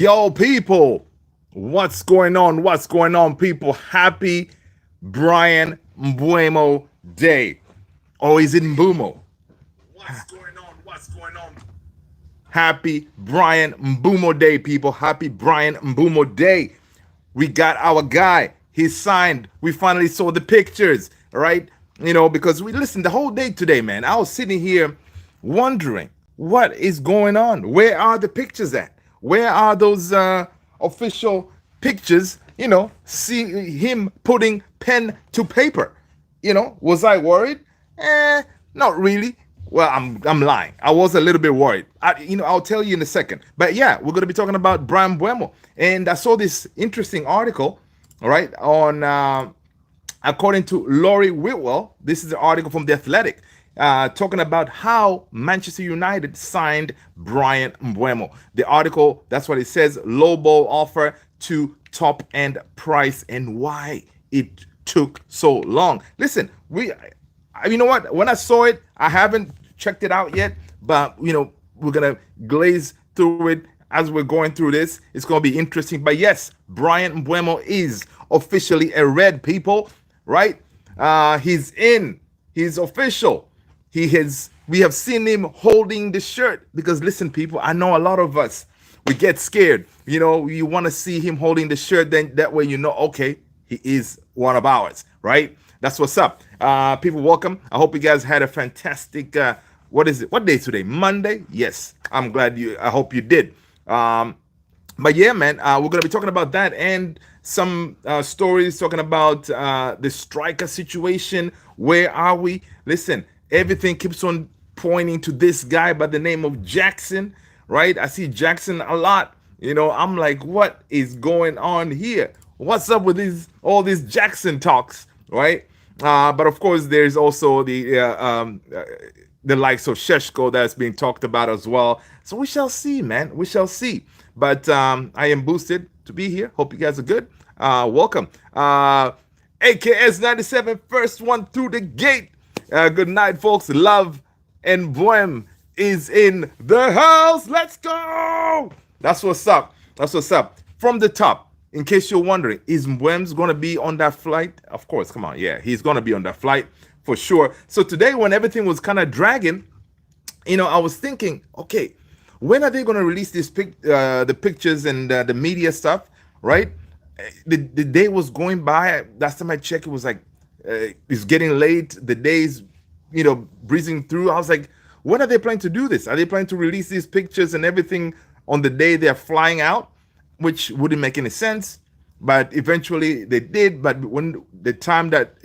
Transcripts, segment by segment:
Yo, people, what's going on? What's going on, people? Happy Bryan MBEUMO Day. Oh, is it Bumo? What's going on? What's going on? Happy Bryan MBEUMO Day, people. Happy Bryan MBEUMO Day. We got our guy. He signed. We finally saw the pictures, right? Because we listened the whole day today, man. I was sitting here wondering what is going on. Where are the pictures at? Where are those official pictures? See him putting pen to paper. Was I worried? Not really. Well, I'm lying. I was a little bit worried. I'll tell you in a second. But yeah, we're going to be talking about Bryan MBEUMO. And I saw this interesting article, all right, on according to Laurie Whitwell. This is an article from The Athletic, talking about how Manchester United signed Bryan MBEUMO. The article, that's what it says, low ball offer to top end price and why it took so long. Listen, you know what? When I saw it, I haven't checked it out yet, but we're gonna glaze through it as we're going through this. It's gonna be interesting. But yes, Bryan MBEUMO is officially a red, people, right? He's in. He's official. We have seen him holding the shirt because listen, people, I know a lot of us, we get scared. You want to see him holding the shirt, then that way okay, he is one of ours, right? That's what's up. People, welcome. I hope you guys had a fantastic, what is it? What day is today? Monday? Yes. I hope you did. But yeah, man, we're going to be talking about that and some stories talking about the striker situation. Where are we? Listen, everything keeps on pointing to this guy by the name of Jackson, right? I see Jackson a lot. I'm like, what is going on here? What's up with all these Jackson talks, right? But of course, there's also the likes of Shesho that's being talked about as well. So we shall see, man. We shall see. But I am boosted to be here. Hope you guys are good. Welcome. AKS 97, first one through the gate. Good night, folks. Love and Bohem is in the house. Let's go. That's what's up. That's what's up. From the top, in case you're wondering, is Bohem's going to be on that flight? Of course, come on. Yeah, he's going to be on that flight for sure. So today, when everything was kind of dragging, I was thinking, okay, when are they going to release the pictures and the media stuff, right? The day was going by. Last time I checked, it was like, it's getting late. The days, breezing through. I was like, when are they planning to do this? Are they planning to release these pictures and everything on the day they're flying out? Which wouldn't make any sense. But eventually they did. But when the time that,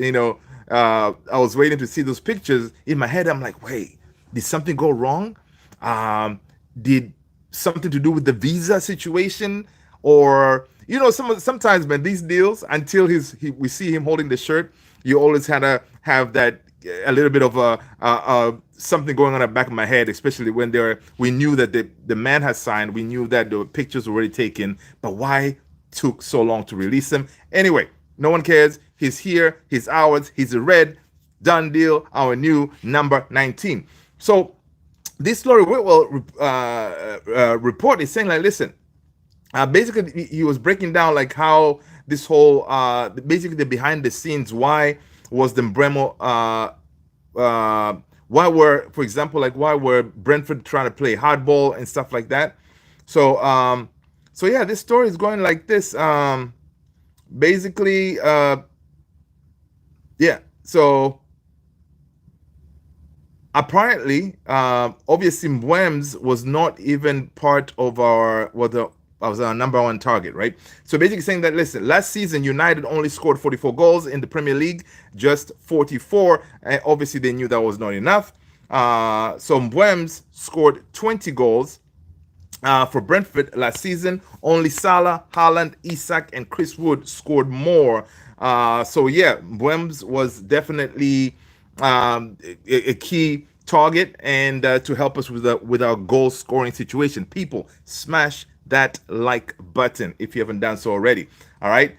I was waiting to see those pictures, in my head, I'm like, wait, did something go wrong? Did something to do with the visa situation? Or, sometimes, man, these deals, until we see him holding the shirt, you always had to have that a little bit of something going on in the back of my head, especially when we knew that the man has signed, we knew that the pictures were already taken, but why took so long to release them? Anyway, no one cares. He's here. He's ours. He's a red. Done deal. Our new number 19. So this Laurie Whitwell report is saying, like, listen, basically he was breaking down like how this whole basically the behind the scenes, why was the MBEUMO why were Brentford trying to play hardball and stuff like that. So yeah, this story is going like this. Basically, yeah. So apparently, obviously, MBEUMO's was not even part of our was our number one target, right? So basically saying that, listen, last season United only scored 44 goals in the Premier League, just 44, and obviously they knew that was not enough. So MBEUMO's scored 20 goals for Brentford last season. Only Salah, Haaland, Isak, and Chris Wood scored more. So yeah, MBEUMO's was definitely a key target and to help us with our goal scoring situation. People, smash that like button if you haven't done so already. All right.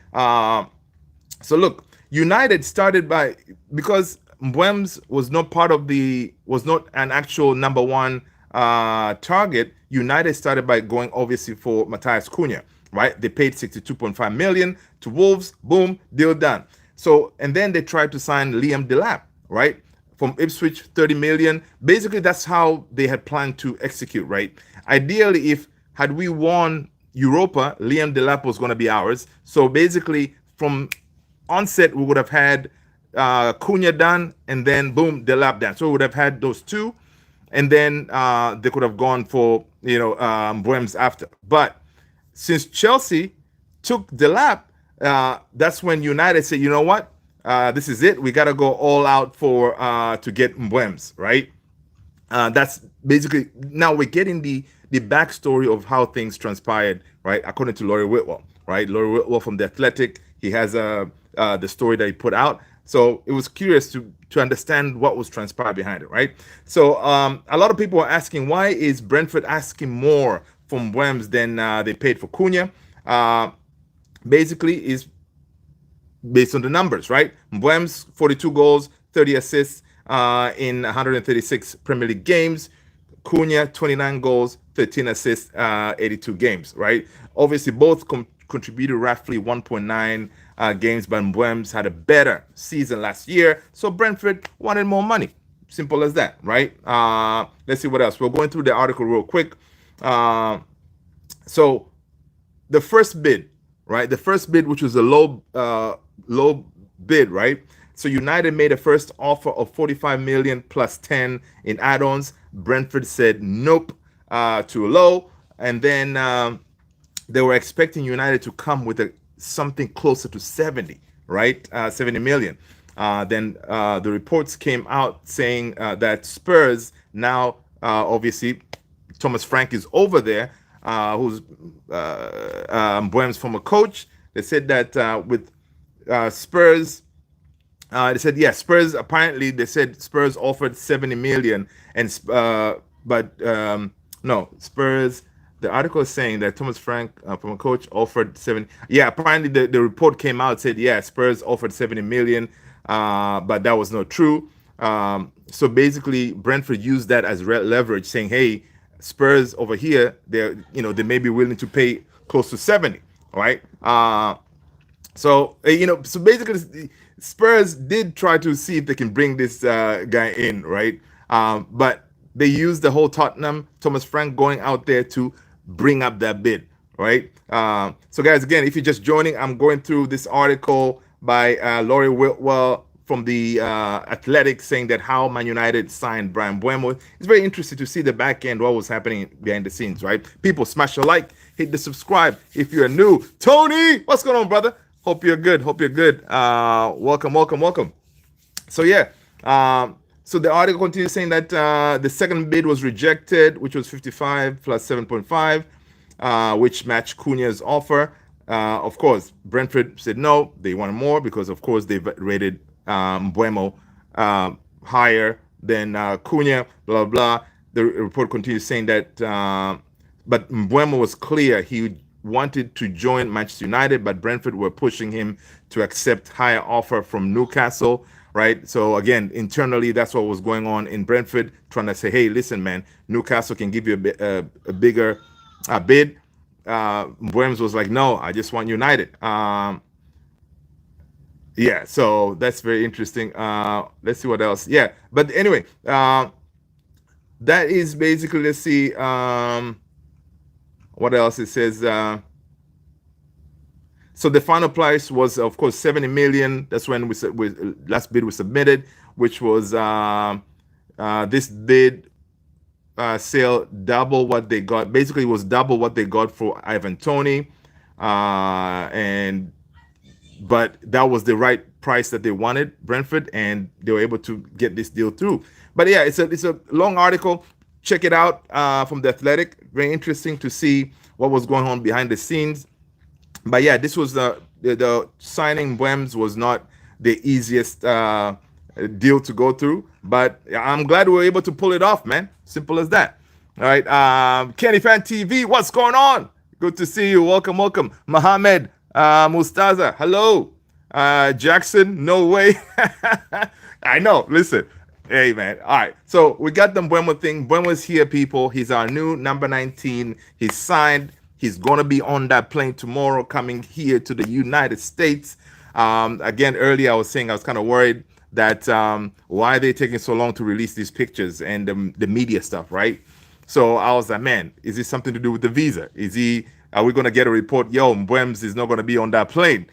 So look, United started because MBEUMO's was not an actual number one target. United started by going obviously for Matthias Cunha, right? They paid 62.5 million to Wolves. Boom, deal done. So, and then they tried to sign Liam Delap, right? From Ipswich, 30 million. Basically, that's how they had planned to execute, right? Ideally, if had we won Europa, Liam Delap was going to be ours. So basically, from onset, we would have had Cunha done, and then boom, Delap done. So we would have had those two, and then they could have gone for Mbeumo after. But since Chelsea took Delap, that's when United said, you know what, this is it. We got to go all out for to get Mbeumo, right? That's basically, now we're getting the backstory of how things transpired, right? According to Laurie Whitwell, right? Laurie Whitwell from The Athletic, he has the story that he put out. So it was curious to understand what was transpired behind it, right? So a lot of people are asking, why is Brentford asking more from Mbeumo than they paid for Cunha? Basically, is based on the numbers, right? Mbeumo, 42 goals, 30 assists in 136 Premier League games. Cunha, 29 goals, 13 assists, 82 games, right? Obviously, both contributed roughly 1.9 games, but Mbeumo had a better season last year, so Brentford wanted more money. Simple as that, right? Let's see what else. We're going through the article real quick. So the first bid, right? The first bid, which was a low bid, right? So United made a first offer of 45 million plus 10 in add-ons. Brentford said nope, too low. And then they were expecting United to come with something closer to 70, right? 70 million. Then the reports came out saying that Spurs now, obviously, Thomas Frank is over there, who's Mbeumo's former coach. They said that with Spurs, they said, yeah, Spurs, apparently they said Spurs offered 70 million, and no, Spurs, the article is saying that Thomas Frank, from a coach, offered 70. Yeah, apparently the report came out, said, yeah, Spurs offered 70 million, but that was not true. So basically, Brentford used that as leverage, saying, hey, Spurs over here, they may be willing to pay close to 70, right? So basically, Spurs did try to see if they can bring this guy in, right? But they used the whole Tottenham, Thomas Frank going out there to bring up that bid, right? So guys, again, if you're just joining, I'm going through this article by Laurie Whitwell from the Athletic, saying that how Man United signed Bryan Mbeumo. It's very interesting to see the back end, what was happening behind the scenes, right? People, smash a like, hit the subscribe if you're new. Tony, what's going on, brother? Hope you're good. Welcome. So yeah, so the article continues saying that the second bid was rejected, which was 55 plus 7.5, which matched Cunha's offer. Of course, Brentford said no, they wanted more because, of course, they've rated Mbeumo higher than Cunha, blah, blah. The report continues saying that, but Mbeumo was clear he wanted to join Manchester United, but Brentford were pushing him to accept higher offer from Newcastle, right? So again, internally, that's what was going on in Brentford, trying to say, hey, listen, man, Newcastle can give you a bigger bid. Mbeumo was like, no, I just want United. Yeah, so that's very interesting. Let's see what else. Yeah, but anyway, that is basically, let's see, what else it says. So the final price was, of course, 70 million. That's when last bid was submitted, which was this bid sale double what they got. Basically, it was double what they got for Ivan Toney, but that was the right price that they wanted, Brentford, and they were able to get this deal through. But yeah, it's a long article. Check it out from The Athletic. Very interesting to see what was going on behind the scenes. But yeah, this was the signing Mbeumo was not the easiest deal to go through. But I'm glad we were able to pull it off, man. Simple as that. All right. Kenny Fan TV, what's going on? Good to see you. Welcome. Mohammed Mustaza, hello. Jackson, no way. I know. Listen, Hey man. All right. So we got the Buemo thing. Buemo's here, people. He's our new number 19. He's signed. He's gonna be on that plane tomorrow, coming here to the United States. Again, earlier I was saying I was kind of worried that why are they taking so long to release these pictures and the media stuff, right? So I was like, man, is this something to do with the visa? Is he? Are we gonna get a report? Yo, Mbwems is not gonna be on that plane.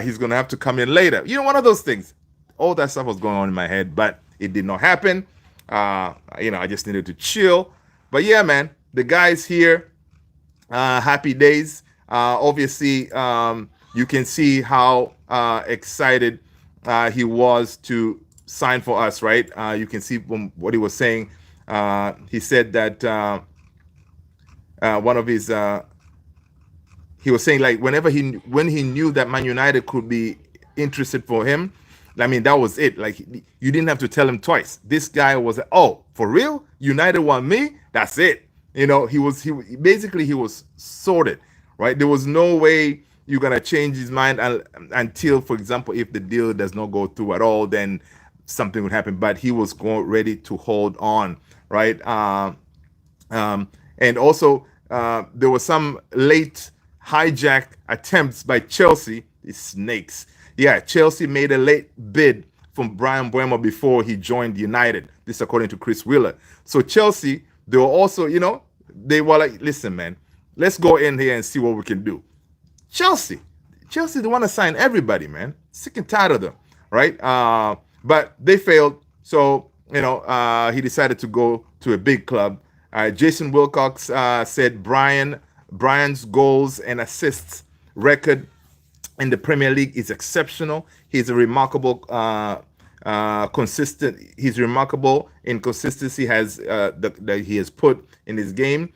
He's gonna have to come in later. You know, one of those things. All that stuff was going on in my head, but it did not happen. I just needed to chill. But yeah, man, the guy's here. Happy days. Obviously, you can see how excited he was to sign for us, right? You can see from what he was saying. He said that one of his he was saying like when he knew that Man United could be interested for him, I mean that was it. Like you didn't have to tell him twice. This guy was like, oh, for real? United want me? That's it. You know, he was sorted, right? There was no way you're gonna change his mind until, for example, if the deal does not go through at all, then something would happen. But he was ready to hold on, right? And also there was some late hijack attempts by Chelsea. These snakes. Yeah, Chelsea made a late bid from Bryan Buemo before he joined United. This according to Chris Wheeler. So Chelsea, they were also, they were like, listen, man, let's go in here and see what we can do. Chelsea, they want to sign everybody, man. Sick and tired of them, right? But they failed. So, he decided to go to a big club. Jason Wilcox said Bryan's goals and assists record in the Premier League is exceptional. He's a remarkable consistent. He's remarkable in consistency that he has put in his game.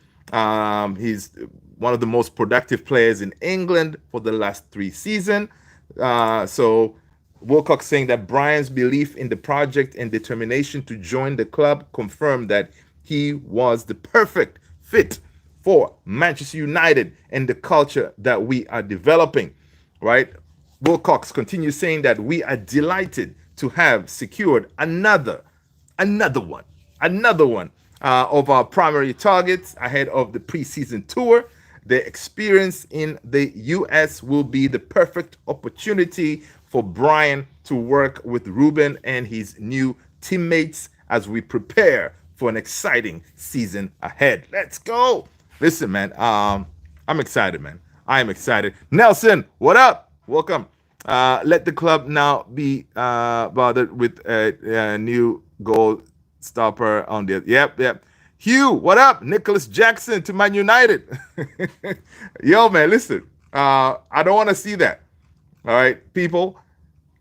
He's one of the most productive players in England for the last 3 seasons. So Wilcox saying that Bryan's belief in the project and determination to join the club confirmed that he was the perfect fit for Manchester United and the culture that we are developing, right? Wilcox continues saying that we are delighted to have secured another one of our primary targets ahead of the preseason tour. The experience in the US will be the perfect opportunity for Bryan to work with Ruben and his new teammates as we prepare for an exciting season ahead. Let's go. Listen, man, I'm excited, man. I am excited. Nelson, what up? Welcome. Let the club now be bothered with a new goal stopper on the... Yep. Hugh, what up? Nicholas Jackson to Man United. Yo, man, listen. I don't want to see that. All right, people.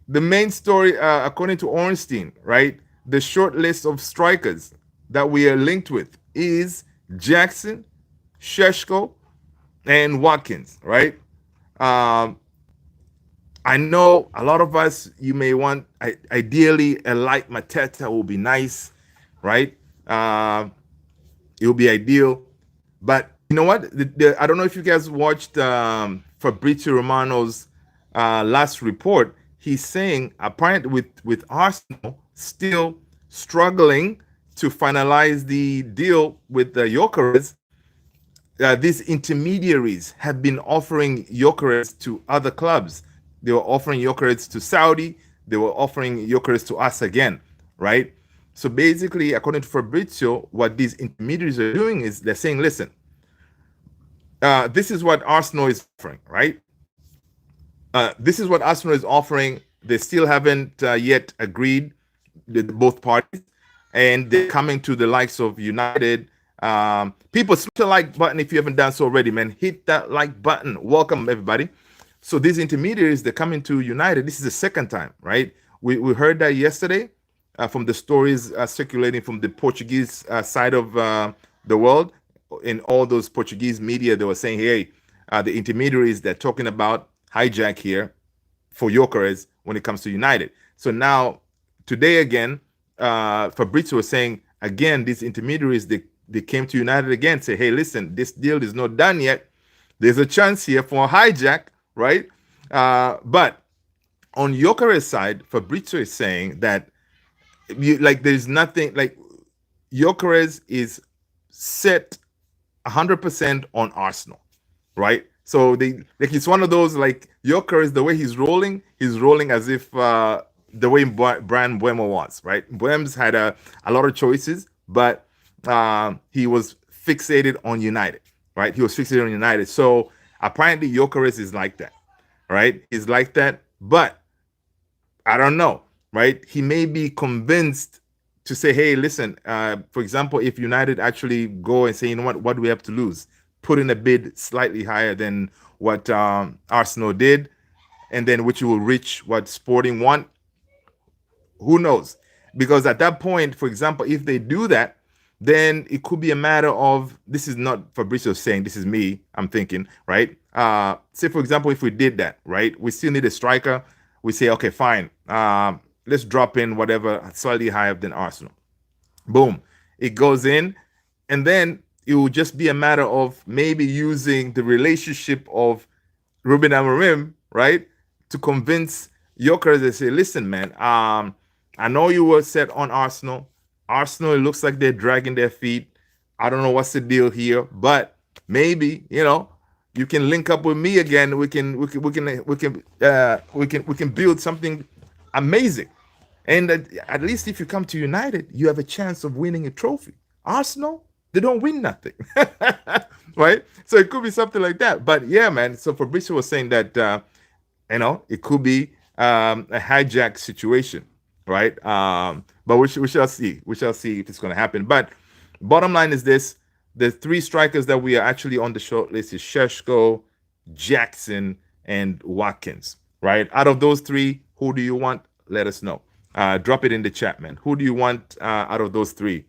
The main story, according to Ornstein, right? The short list of strikers that we are linked with is Jackson, Shesho, and Watkins, right? I know a lot of us, you may want, ideally, a light Mateta will be nice, right? It will be ideal. But you know what? I don't know if you guys watched Fabrizio Romano's last report. He's saying, apparently with Arsenal still struggling to finalize the deal with the Gyökeres, these intermediaries have been offering Gyökeres to other clubs. They were offering Gyökeres to Saudi. They were offering Gyökeres to us again, right? So basically, according to Fabrizio, what these intermediaries are doing is they're saying, listen, this is what Arsenal is offering, right? This is what Arsenal is offering. They still haven't yet agreed with both parties. And they're coming to the likes of United. People, smash the like button if you haven't done so already, man. Hit that like button. Welcome, everybody. So these intermediaries, they're coming to United. This is the second time, right? We heard that yesterday from the stories circulating from the Portuguese side of the world. In all those Portuguese media, they were saying, hey, the intermediaries, they're talking about hijack here for Gyökeres when it comes to United. So now, today again, Fabrizio was saying, again, these intermediaries, they came to United again, say, hey, listen, this deal is not done yet. There's a chance here for a hijack, right? But on Gyökeres' side, Fabrizio is saying that there's nothing like Gyökeres is set 100% on Arsenal, right? So it's one of those like Gyökeres, the way he's rolling as if the way Bryan Buemo was, right? Buemo's had a lot of choices, but he was fixated on United, right? He was fixated on United. So apparently Gyökeres is like that, right? He's like that, but I don't know, right? He may be convinced to say, hey, listen, for example, if United actually go and say, you know what do we have to lose? Put in a bid slightly higher than what Arsenal did, and then which will reach what Sporting want. Who knows? Because at that point, for example, if they do that, then it could be a matter of, this is not Fabrizio saying, this is me, I'm thinking, right? Say, for example, if we did that, right? We still need a striker. We say, okay, fine. Let's drop in whatever slightly higher than Arsenal. Boom. It goes in. And then it will just be a matter of maybe using the relationship of Ruben Amorim, right? To convince Gyökeres to say, listen, man, I know you were set on Arsenal. Arsenal, it looks like they're dragging their feet. I don't know what's the deal here, but maybe, you can link up with me again. We can build something amazing. And at least if you come to United, you have a chance of winning a trophy. Arsenal, they don't win nothing, right? So it could be something like that. But yeah, man. So Fabrizio was saying that it could be a hijack situation, right? But we shall see. We shall see if it's going to happen. But bottom line is this: the three strikers that we are actually on the short list is Shesho, Jackson, and Watkins, right? Out of those three, who do you want? Let us know. Drop it in the chat, man. Who do you want out of those three?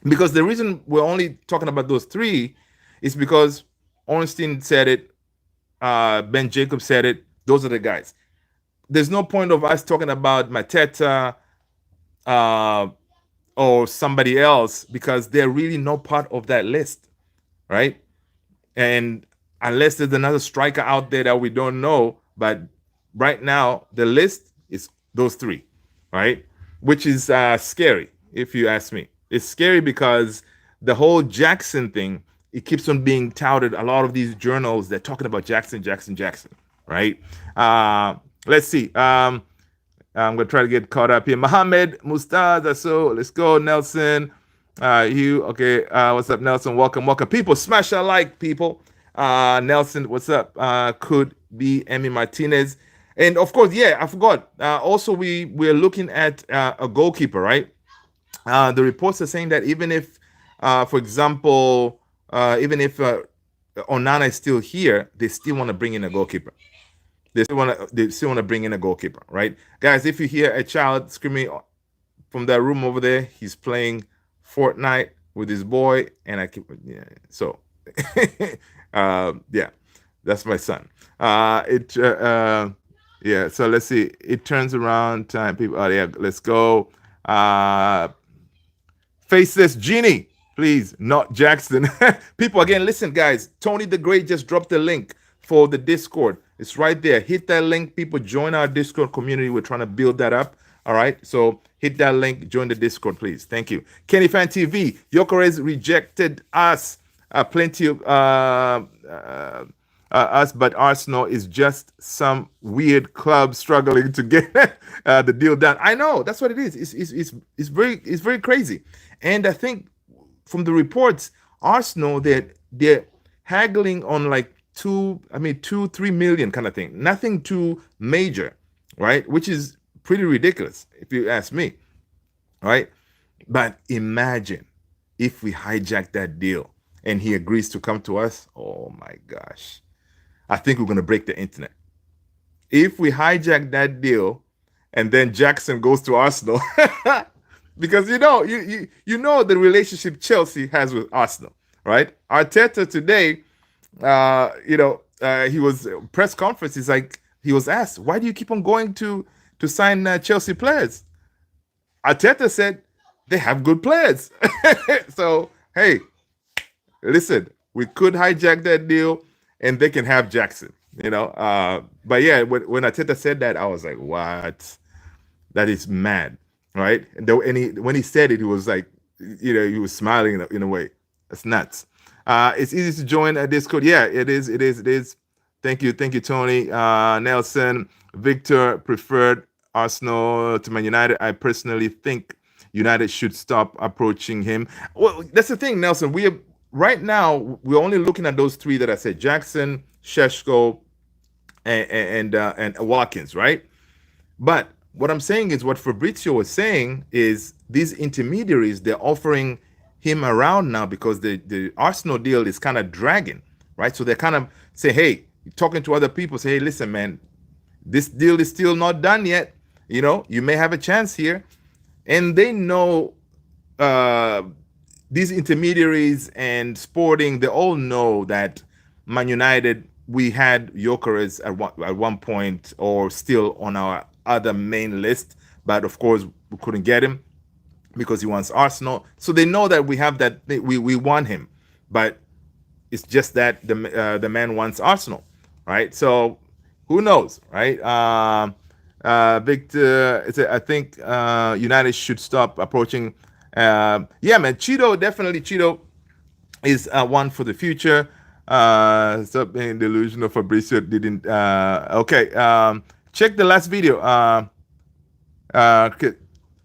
Because the reason we're only talking about those three is because Ornstein said it, Ben Jacobs said it. Those are the guys. There's no point of us talking about Mateta or somebody else because they're really not part of that list, right? And unless there's another striker out there that we don't know, but right now the list is those three, right? Which is scary, if you ask me. It's scary because the whole Jackson thing, it keeps on being touted. A lot of these journals, they're talking about Jackson, right? Let's see. I'm going to try to get caught up here. Mohammed Mustaza, so let's go. Nelson, Hugh, okay. What's up, Nelson? Welcome. People, smash that like, people. Nelson, what's up? Could be Emmy Martinez. And of course, yeah, I forgot. Also, we're looking at a goalkeeper, right? The reports are saying that even if, for example, even if Onana is still here, they still want to bring in a goalkeeper. They still want to bring in a goalkeeper, right? Guys, if you hear a child screaming from that room over there, he's playing Fortnite with his boy, and so yeah, that's my son. Yeah, so let's see. It turns around time. People, yeah, let's go. Faceless Genie, please, not Jackson. People, again, listen, guys. Tony the Great just dropped the link for the Discord. It's right there. Hit that link. People, join our Discord community. We're trying to build that up. All right. So hit that link. Join the Discord, please. Thank you. Kenny Fan TV. Gyökeres rejected us. Plenty of us, but Arsenal is just some weird club struggling to get the deal done. I know that's what it is. It's very crazy. And I think from the reports, Arsenal they're haggling on like 2-3 million kind of thing. Nothing too major, right? Which is pretty ridiculous if you ask me, right? But imagine if we hijack that deal and he agrees to come to us. Oh my gosh. I think we're going to break the internet. If we hijack that deal and then Jackson goes to Arsenal, because you know the relationship Chelsea has with Arsenal, right? Arteta today, he was press conference. He's like, he was asked, why do you keep on going to sign Chelsea players? Arteta said they have good players. So hey, listen, we could hijack that deal and they can have Jackson, but yeah, when Arteta said that, I was like, what? That is mad. right? And when he said it, he was like, he was smiling in a way. That's nuts. It's easy to join a Discord. Yeah, it is. It is. It is. Thank you, Tony. Nelson, Victor preferred Arsenal to Man United. I personally think United should stop approaching him. Well, that's the thing, Nelson. Right now we're only looking at those three that I said: Jackson, Shesho, and Watkins, right? But what I'm saying is what Fabrizio was saying is these intermediaries, they're offering him around now because the Arsenal deal is kind of dragging, right? So they kind of say, hey, talking to other people, say, hey, listen, man, this deal is still not done yet. You may have a chance here. And they know these intermediaries and Sporting, they all know that Man United, we had Gyökeres at one point or still on our other main list, but of course we couldn't get him because he wants Arsenal. So they know that we have that, we want him, but it's just that the man wants Arsenal, right? So who knows, right? Victor, I think United should stop approaching. Yeah, man, Cheeto is one for the future. Stop being delusional. Fabrizio didn't. Okay, check the last video.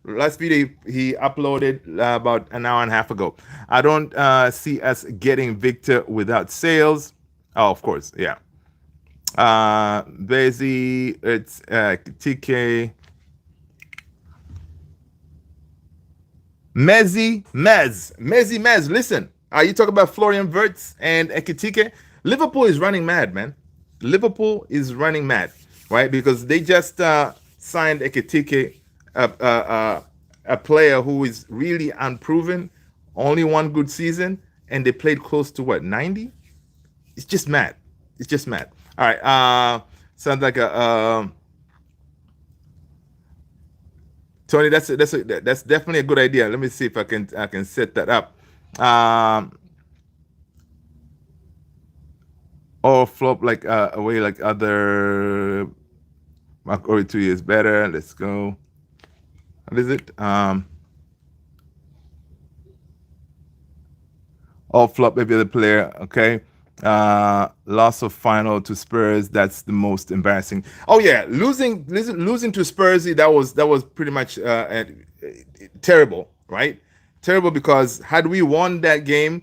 Last video he uploaded about an hour and a half ago. I don't see us getting Victor without sales. Oh, of course, yeah. Bezi, it's TK. Mez. Listen, you talk about Florian Wirtz and Ekitike. Liverpool is running mad, man. Liverpool is running mad, right? Because they just signed Ekitike, a player who is really unproven, only one good season, and they played close to what, 90? It's just mad. It's just mad. All right. Sounds like a Tony. That's definitely a good idea. Let me see if I can set that up. Or flop like away like other. Mark Ori 2 years better. Let's go. What is it? All flop every other player. Okay. Loss of final to Spurs. That's the most embarrassing. Oh yeah, losing to Spurs. That was pretty much terrible, right? Terrible, because had we won that game,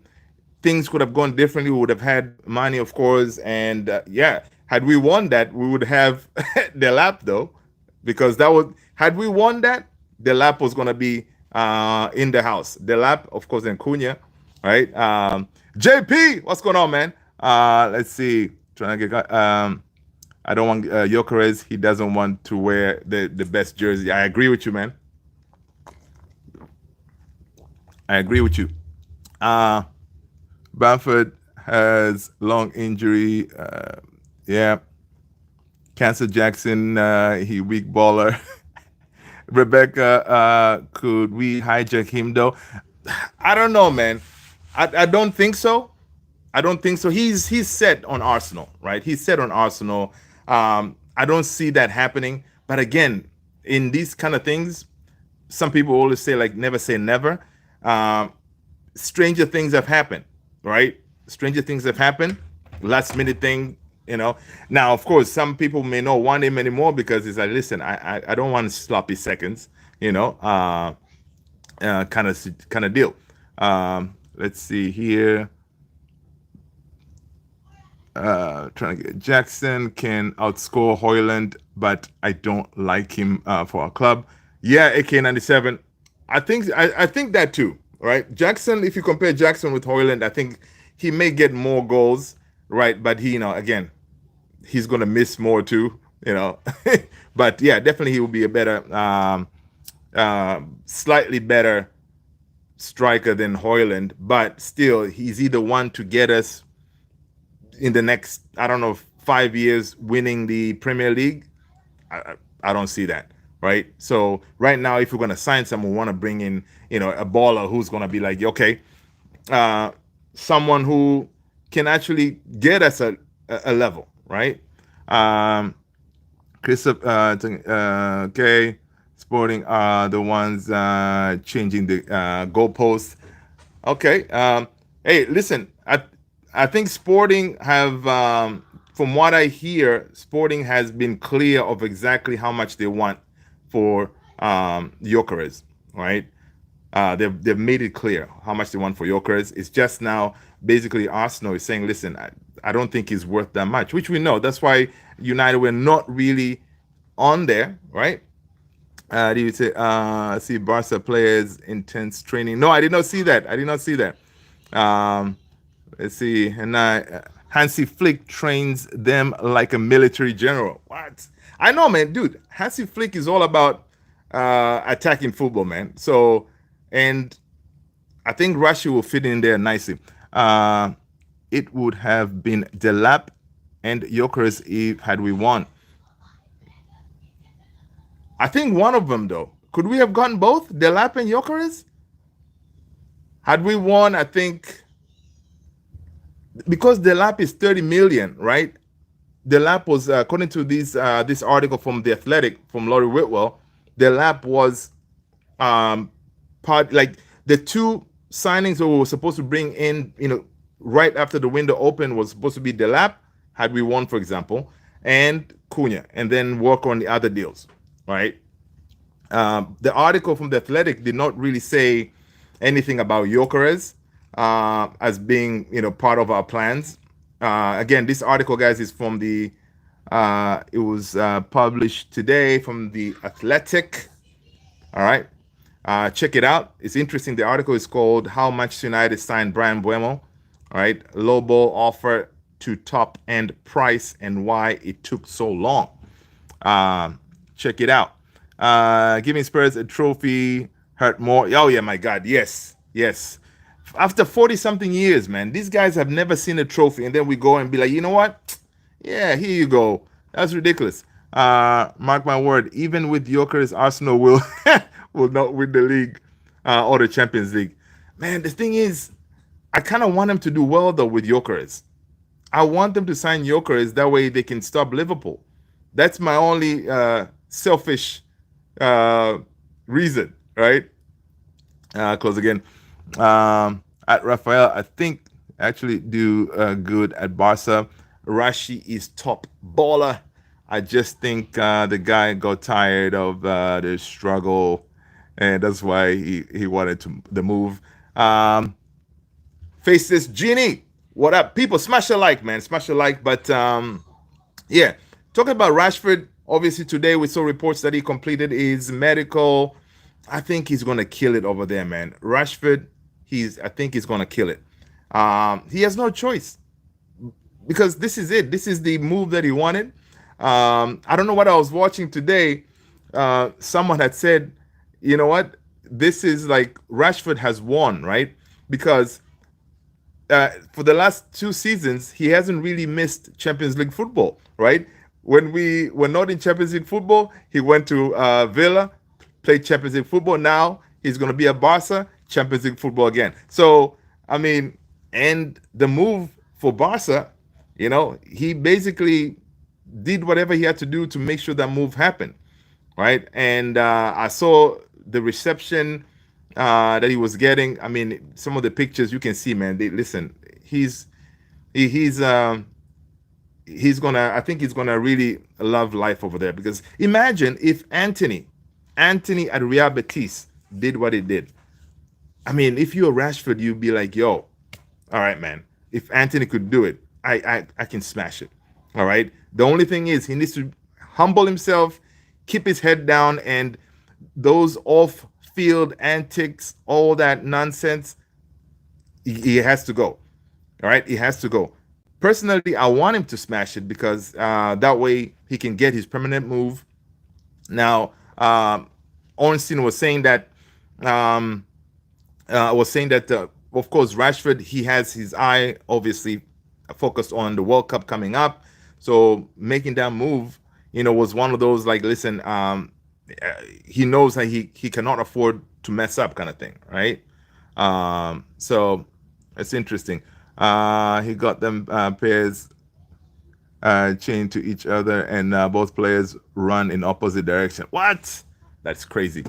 things could have gone differently. We would have had money, of course, and yeah, had we won that, we would have the lap though, because had we won that, the lap was gonna be in the house. The lap, of course, and Cunha, right? JP, what's going on, man? Let's see. Trying to get. I don't want Gyökeres. He doesn't want to wear the best jersey. I agree with you, man. I agree with you. Bamford has long injury. Yeah. Cancer Jackson. He weak baller. Rebecca, could we hijack him though? I don't know, man. I don't think so. I don't think so. He's set on Arsenal, right? He's set on Arsenal. I don't see that happening. But again, in these kind of things, some people always say like never say never. Stranger things have happened, right? Stranger things have happened. Last minute thing, Now, of course, some people may not want him anymore because it's like, listen, I don't want sloppy seconds, kind of deal. Let's see here. Trying to get Jackson can outscore Højlund, but I don't like him for our club. Yeah, AK97. I think that too, right? Jackson, if you compare Jackson with Højlund, I think he may get more goals, right? But he, again, he's gonna miss more too, But yeah, definitely he will be a better, slightly better striker than Højlund. But still, he's either one to get us in the next, I don't know, 5 years winning the Premier League. I don't see that, right? So right now, if we're going to sign someone, we want to bring in, a baller who's going to be like, okay, someone who can actually get us a level, right? Chris, okay. Sporting are the ones changing the goalposts. Okay. Hey, listen. I think Sporting have, from what I hear, Sporting has been clear of exactly how much they want for Gyökeres, right? They've made it clear how much they want for Gyökeres. It's just now basically Arsenal is saying, listen, I don't think he's worth that much, which we know. That's why United were not really on there, right? Do you say see Barca players intense training? No, I did not see that. I did not see that. Um, let's see, and Hansi Flick trains them like a military general. What? I know, man, dude. Hansi Flick is all about attacking football, man. So, and I think Russia will fit in there nicely. It would have been Delap and Gyökeres if had we won. I think one of them though. Could we have gotten both Delap and Gyökeres? Had we won, I think because Delap is 30 million, right? Delap was according to this article from the Athletic from Laurie Whitwell. Delap was part like the two signings that we were supposed to bring in, right after the window opened was supposed to be Delap, had we won, for example, and Cunha, and then work on the other deals, right? The article from the Athletic did not really say anything about Gyökeres as being, part of our plans. Again, this article, guys, is from the. It was published today from the Athletic. All right, check it out. It's interesting. The article is called "How Manchester United Signed Bryan MBEUMO." All right, low ball offer to top end price and why it took so long. Check it out. Giving Spurs a trophy hurt more. Oh yeah, my God, yes. After 40 something years, man, these guys have never seen a trophy, and then we go and be like, you know what? Yeah, here you go. That's ridiculous. Mark my word. Even with Gyökeres, Arsenal will will not win the league or the Champions League. Man, the thing is, I kind of want them to do well though with Gyökeres. I want them to sign Gyökeres that way they can stop Liverpool. That's my only selfish reason, right? Close again. At Rafael, I think actually do good at Barca. Rashi is top baller. I just think the guy got tired of the struggle, and that's why he wanted the move. Face this Genie. What up, people? Smash a like, man. Smash a like. But yeah, talking about Rashford. Obviously, today we saw reports that he completed his medical. I think he's gonna kill it over there, man. Rashford, I think he's gonna kill it. He has no choice because this is it. This is the move that he wanted. I don't know what I was watching today. Someone had said, you know what? This is like Rashford has won, right? Because for the last 2 seasons, he hasn't really missed Champions League football, right? When we were not in Champions League football, he went to Villa, played Champions League football. Now he's going to be at Barca, Champions League football again. So, I mean, and the move for Barca, he basically did whatever he had to do to make sure that move happened, right? And I saw the reception that he was getting. I mean, some of the pictures you can see, man. Listen, he's gonna. I think he's gonna really love life over there because imagine if Anthony at Real Betis did what he did. I mean, if you're Rashford, you'd be like, yo, all right, man. If Anthony could do it, I can smash it. All right. The only thing is he needs to humble himself, keep his head down, and those off-field antics, all that nonsense, he has to go. All right, he has to go. Personally, I want him to smash it because that way he can get his permanent move. Now, Ornstein was saying that of course Rashford, he has his eye obviously focused on the World Cup coming up, so making that move, was one of those like, listen, he knows that he cannot afford to mess up kind of thing, right? So it's interesting. He got them pairs chained to each other, and both players run in opposite direction. What? That's crazy.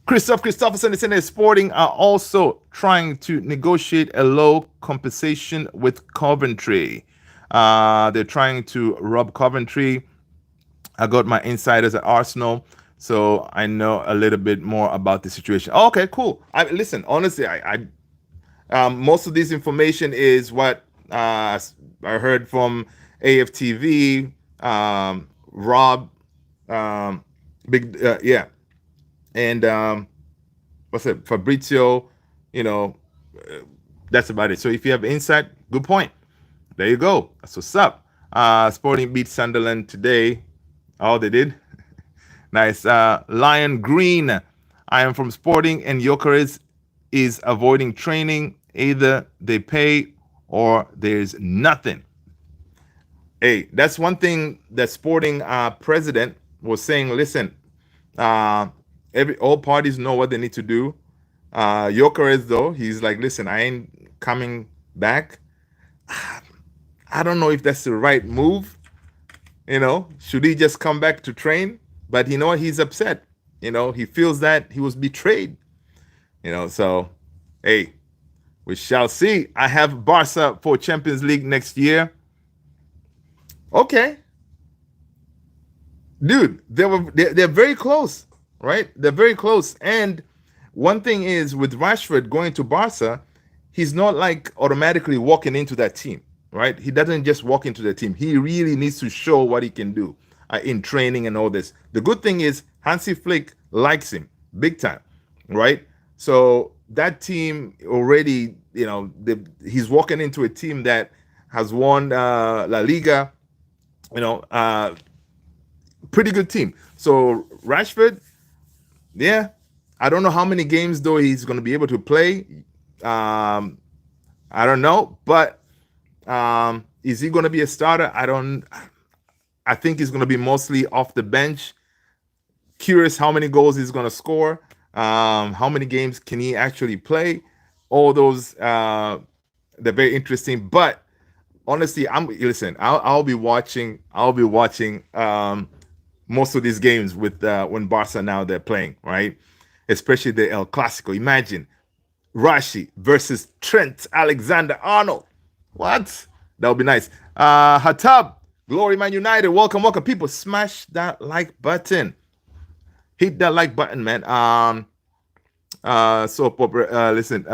Christopherson is in there. Sporting are also trying to negotiate a low compensation with Coventry. They're trying to rob Coventry. I got my insiders at Arsenal, so I know a little bit more about the situation. Oh, okay, cool. Listen, honestly, most of this information is what I heard from AFTV, Rob, yeah, and what's it, Fabrizio. You know, that's about it. So if you have insight, good point. There you go. That's what's up. Sporting beat Sunderland today. Oh, they did. Nice. Lion Green. I am from Sporting, and Gyökeres is avoiding training. Either they pay or there's nothing. Hey, that's one thing that Sporting president was saying. Listen, all parties know what they need to do. Gyökeres, though, he's like, listen, I ain't coming back. I don't know if that's the right move. Should he just come back to train? But you know what? He's upset. He feels that he was betrayed. So, hey, we shall see. I have Barca for Champions League next year. Okay. Dude, they're very close, right? They're very close. And one thing is, with Rashford going to Barca, he's not like automatically walking into that team, right? He doesn't just walk into the team. He really needs to show what he can do in training and all this. The good thing is Hansi Flick likes him big time, right? So that team already, he's walking into a team that has won La Liga, pretty good team. So Rashford, yeah, I don't know how many games though he's going to be able to play. I don't know, but is he going to be a starter? I think he's going to be mostly off the bench. Curious how many goals he's going to score. How many games can he actually play? All those, they're very interesting. But honestly, I'll be watching. Most of these games with when Barca now they're playing, right? Especially the El Clasico. Imagine Rashi versus Trent Alexander-Arnold. What? That would be nice. Hatab, Glory Man United. Welcome. People, smash that like button. Hit that like button, man. Listen,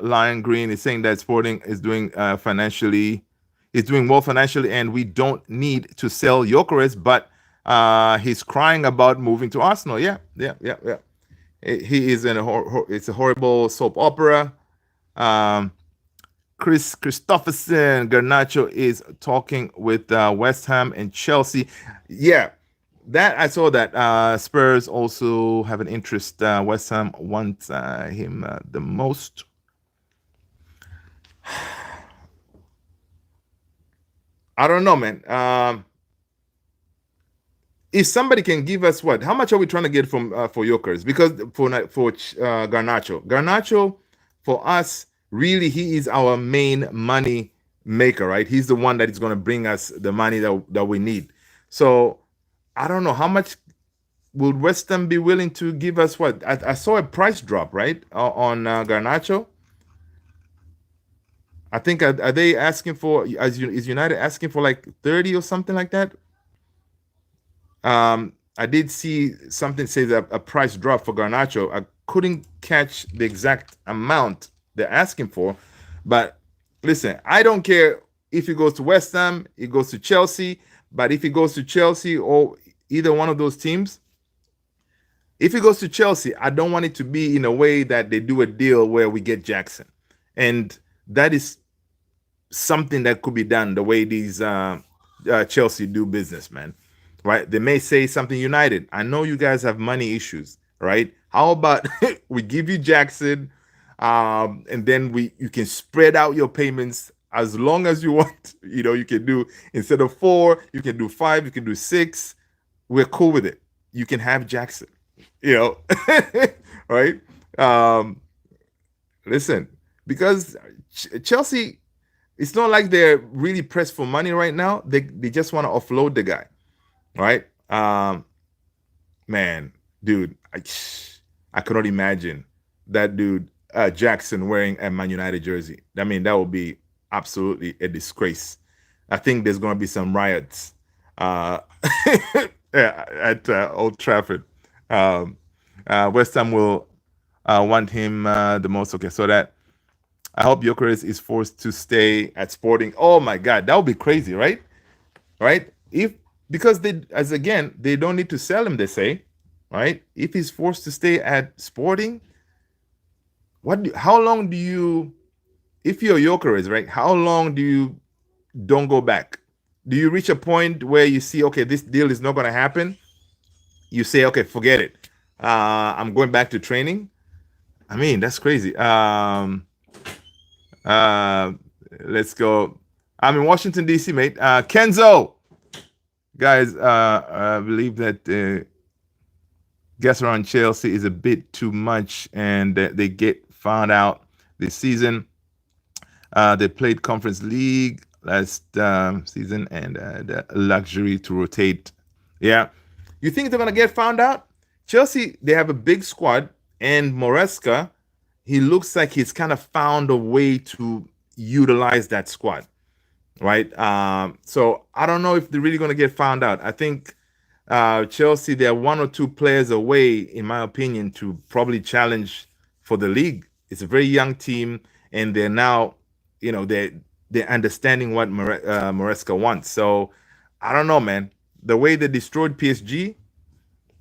Lion Green is saying that Sporting is doing doing well financially, and we don't need to sell Gyökeres, but he's crying about moving to Arsenal. Yeah. He is it's a horrible soap opera. Christopherson, Garnacho is talking with West Ham and Chelsea. Yeah, that I saw that Spurs also have an interest. West Ham wants him the most. I don't know, man. If somebody can give us how much are we trying to get from for Gyökeres? Because for Garnacho, for us, really, he is our main money maker, right? He's the one that is going to bring us the money that we need. So I don't know how much would West Ham be willing to give us. I saw a price drop, right, on Garnacho. I think are they asking for? Is United asking for like 30 or something like that? I did see something says a price drop for Garnacho. I couldn't catch the exact amount they're asking for, but listen, I don't care if he goes to West Ham, he goes to Chelsea, but if he goes to Chelsea or either one of those teams, if he goes to Chelsea, I don't want it to be in a way that they do a deal where we get Jackson, and that is something that could be done the way these Chelsea do business, man. Right? They may say something United. I know you guys have money issues, right? How about we give you Jackson, and then you can spread out your payments as long as you want. You can do, instead of 4, you can do 5, you can do 6. We're cool with it. You can have Jackson, right? Listen, because Chelsea, it's not like they're really pressed for money right now. They just want to offload the guy, right? Man, dude, I cannot imagine that dude Jackson wearing a Man United jersey. I mean, that would be absolutely a disgrace. I think there's going to be some riots uh, at Old Trafford. Um, West Ham will want him the most. Okay, so that I hope Gyökeres is forced to stay at Sporting. Oh my God, that would be crazy, right? Right? If because they don't need to sell him. They say, right? If he's forced to stay at Sporting, how long do you? If you're Gyökeres, right? How long do you don't go back? Do you reach a point where you see, okay, this deal is not going to happen? You say, okay, forget it. I'm going back to training. I mean, that's crazy. Let's go. I'm in Washington D.C., mate. Kenzo, guys, I believe that guess around Chelsea is a bit too much, and they get found out this season. They played Conference League last season, and the luxury to rotate. Yeah, you think they're gonna get found out? Chelsea, they have a big squad, and Moresca, he looks like he's kind of found a way to utilize that squad, right? So I don't know if they're really going to get found out. I think Chelsea, they're one or two players away, in my opinion, to probably challenge for the league. It's a very young team, and they're now, they're understanding what Moresca wants. So I don't know, man. The way they destroyed PSG,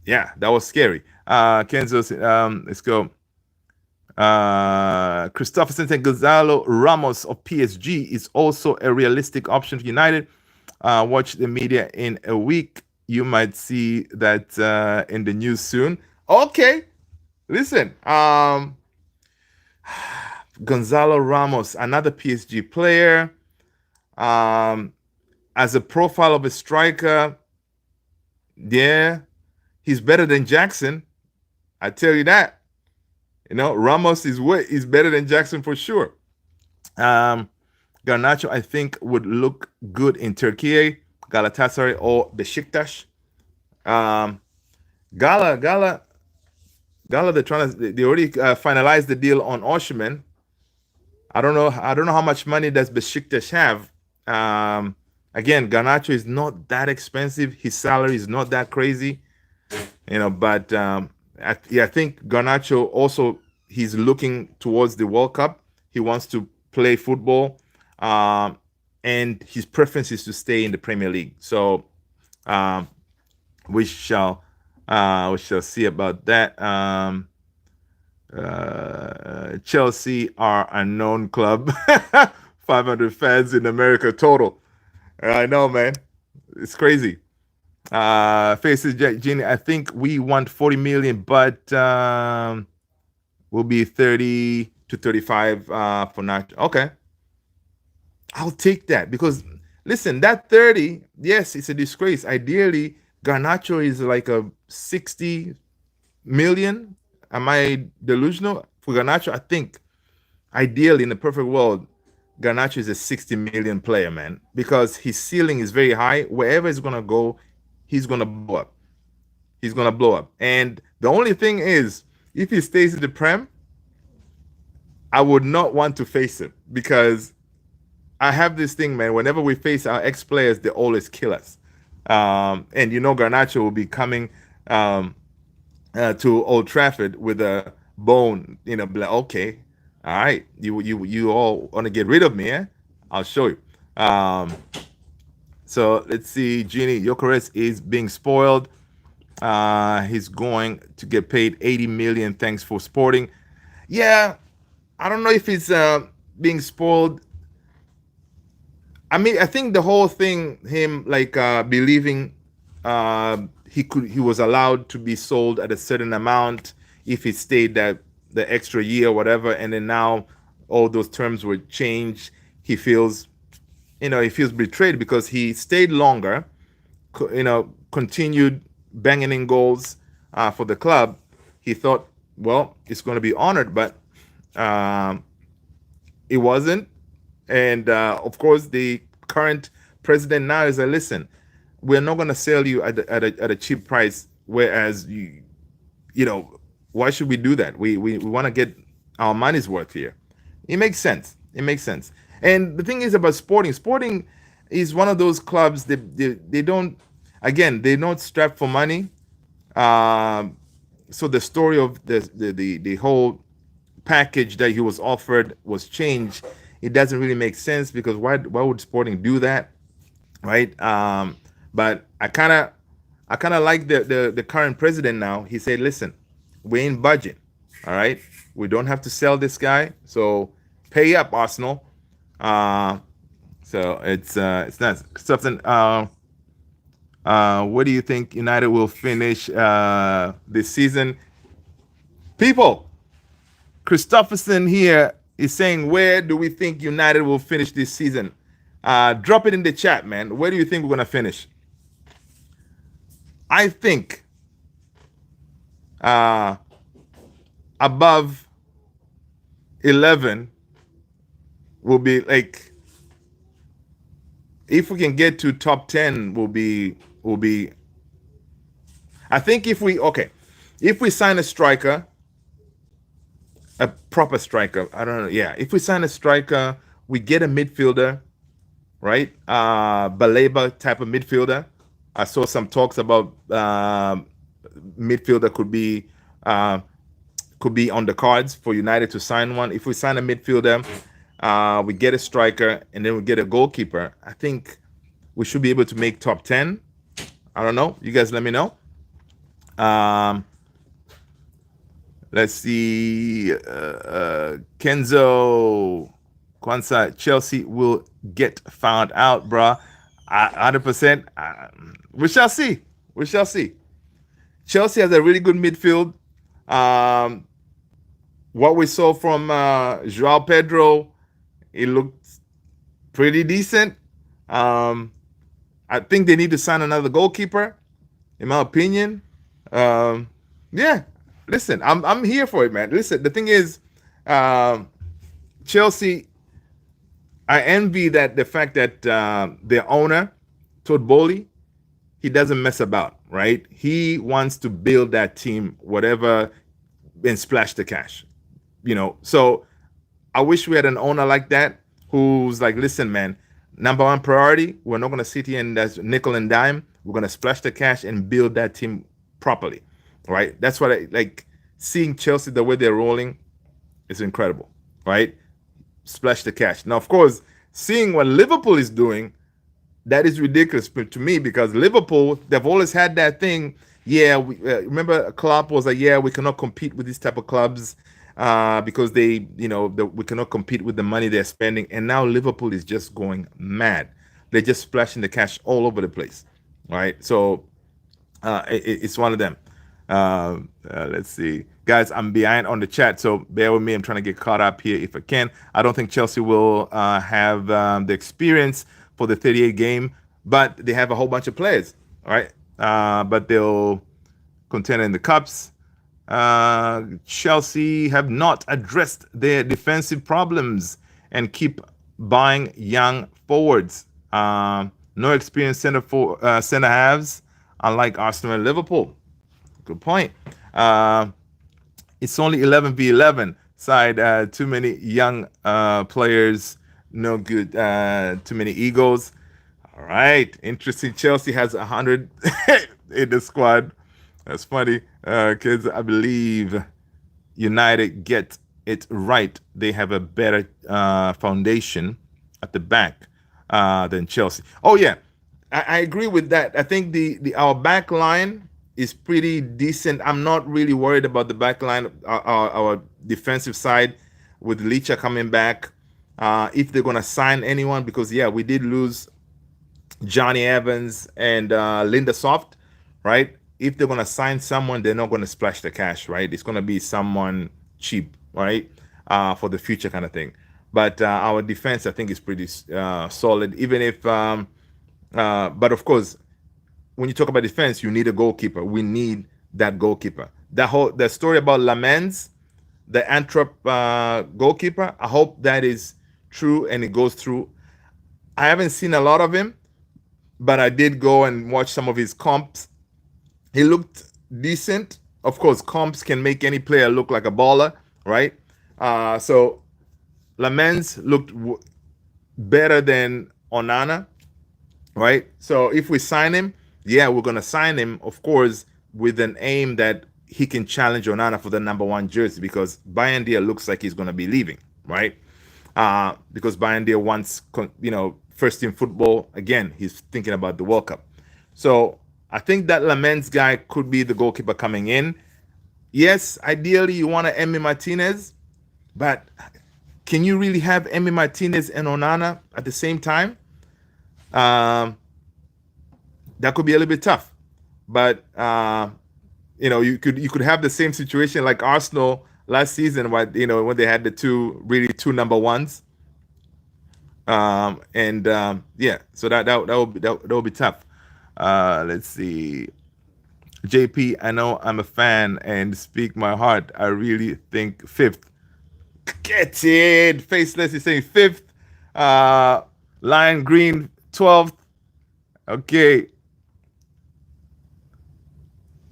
yeah, that was scary. Kenzo, let's go. Christopherson and Gonzalo Ramos of PSG is also a realistic option for United. Watch the media in a week. You might see that in the news soon. Okay, listen. Gonzalo Ramos, another PSG player. As a profile of a striker, yeah, he's better than Jackson. I tell you that. Ramos is better than Jackson for sure. Garnacho, I think, would look good in Turkey, Galatasaray, or Besiktas. Gala, they already finalized the deal on Osimhen. I don't know how much money does Besiktas have. Again, Garnacho is not that expensive. His salary is not that crazy, but I think Garnacho also, he's looking towards the World Cup. He wants to play football, and his preference is to stay in the Premier League. So we shall see about that. Chelsea are a known club. 500 fans in America total. I know, man. It's crazy. Faces Genie, I think we want 40 million, but will be 30 to 35 for Nacho. Okay. I'll take that because listen, that 30, yes, it's a disgrace. Ideally, Garnacho is like a 60 million. Am I delusional? For Garnacho, I think ideally in the perfect world, Garnacho is a 60 million player, man, because his ceiling is very high. Wherever he's gonna go, he's gonna blow up. He's gonna blow up. And the only thing is, if he stays in the Prem, I would not want to face him because I have this thing, man. Whenever we face our ex-players, they always kill us. And Garnacho will be coming to Old Trafford with a bone, be like, okay, all right, you all want to get rid of me, eh? I'll show you. So let's see. Genie, Gyökeres is being spoiled. He's going to get paid 80 million. Thanks for Sporting. Yeah, I don't know if he's being spoiled. I mean, I think the whole thing, him believing he was allowed to be sold at a certain amount if he stayed the extra year or whatever, and then now all those terms were changed. He feels betrayed because he stayed longer, continued banging in goals for the club. He thought, well, it's going to be honored, but it wasn't. And of course, the current president now is like, listen, we're not going to sell you at a cheap price. Whereas you know, why should we do that? We want to get our money's worth here. It makes sense. It makes sense. And the thing is about Sporting. Sporting is one of those clubs that they don't. Again, they're not strapped for money. Um, so the story of the whole package that he was offered was changed. It doesn't really make sense because why would Sporting do that, right? But I kind of like the current president now. He said, listen, we're in budget, all right. We don't have to sell this guy, so pay up, Arsenal. Uh, so it's not something. What do you think United will finish this season? People, Christopherson here is saying, where do we think United will finish this season? Drop it in the chat, man. Where do you think we're gonna finish? I think uh, above 11 will be like, if we can get to top 10 will be. I think if we sign a striker, a proper striker, I don't know, yeah, if we sign a striker, we get a midfielder, right? Baleba type of midfielder. I saw some talks about midfielder could be on the cards for United to sign one. If we sign a midfielder, we get a striker, and then we get a goalkeeper, I think we should be able to make top 10. I don't know. You guys let me know. Let's see. Kenzo Kwanzaa, Chelsea will get found out, bruh. 100%. We shall see. We shall see. Chelsea has a really good midfield. What we saw from Joao Pedro, it looked pretty decent. I think they need to sign another goalkeeper, in my opinion. Yeah, listen, I'm here for it, man. Listen, the thing is, Chelsea, I envy the fact that their owner, Todd Bowley, he doesn't mess about, right? He wants to build that team, whatever, and splash the cash, So I wish we had an owner like that who's like, listen, man, number one priority, we're not going to sit here and that's nickel and dime. We're going to splash the cash and build that team properly, right? That's what I like. Seeing Chelsea the way they're rolling is incredible, right? Splash the cash. Now, of course, seeing what Liverpool is doing, that is ridiculous to me, because Liverpool, they've always had that thing. Yeah, remember Klopp was like, yeah, we cannot compete with these type of clubs because we cannot compete with the money they're spending. And now Liverpool is just going mad. They're just splashing the cash all over the place, right? So it's one of them. Let's see. Guys, I'm behind on the chat, so bear with me. I'm trying to get caught up here if I can. I don't think Chelsea will have the experience for the 38 game, but they have a whole bunch of players, all right? But they'll contend in the cups. Chelsea have not addressed their defensive problems and keep buying young forwards. No experienced center halves, unlike Arsenal and Liverpool. Good point. It's only 11v11 side. Too many young players. No good. Too many egos. All right. Interesting. Chelsea has 100 in the squad. That's funny. Kids, I believe United get it right. They have a better foundation at the back than Chelsea. Oh, yeah. I agree with that. I think our back line is pretty decent. I'm not really worried about the back line, our defensive side with Licha coming back. If they're going to sign anyone, because, yeah, we did lose Johnny Evans and Linda Soft, right? If they're going to sign someone, they're not going to splash the cash, right? It's going to be someone cheap, right? For the future kind of thing. But our defense, I think, is pretty solid, even if but of course, when you talk about defense, you need a goalkeeper. We need that goalkeeper. The story about Lamens, the Antwerp goalkeeper, I hope that is true and it goes through. I haven't seen a lot of him, but I did go and watch some of his comps. He looked decent. Of course, comps can make any player look like a baller, right? So Lamens looked better than Onana, right? So if we sign him, yeah, we're gonna sign him, of course, with an aim that he can challenge Onana for the #1 jersey, because Bryan looks like he's gonna be leaving, right? Because Bryan wants, first team football again. He's thinking about the World Cup. So I think that Lamens guy could be the goalkeeper coming in. Yes, ideally you want to Emi Martinez, but can you really have Emi Martinez and Onana at the same time? That could be a little bit tough. But you could have the same situation like Arsenal last season, when they had the two #1s. So that will be tough. Let's see. JP, I know I'm a fan and speak my heart. I really think 5th. Get it. Faceless is saying 5th. Lion Green 12th. Okay.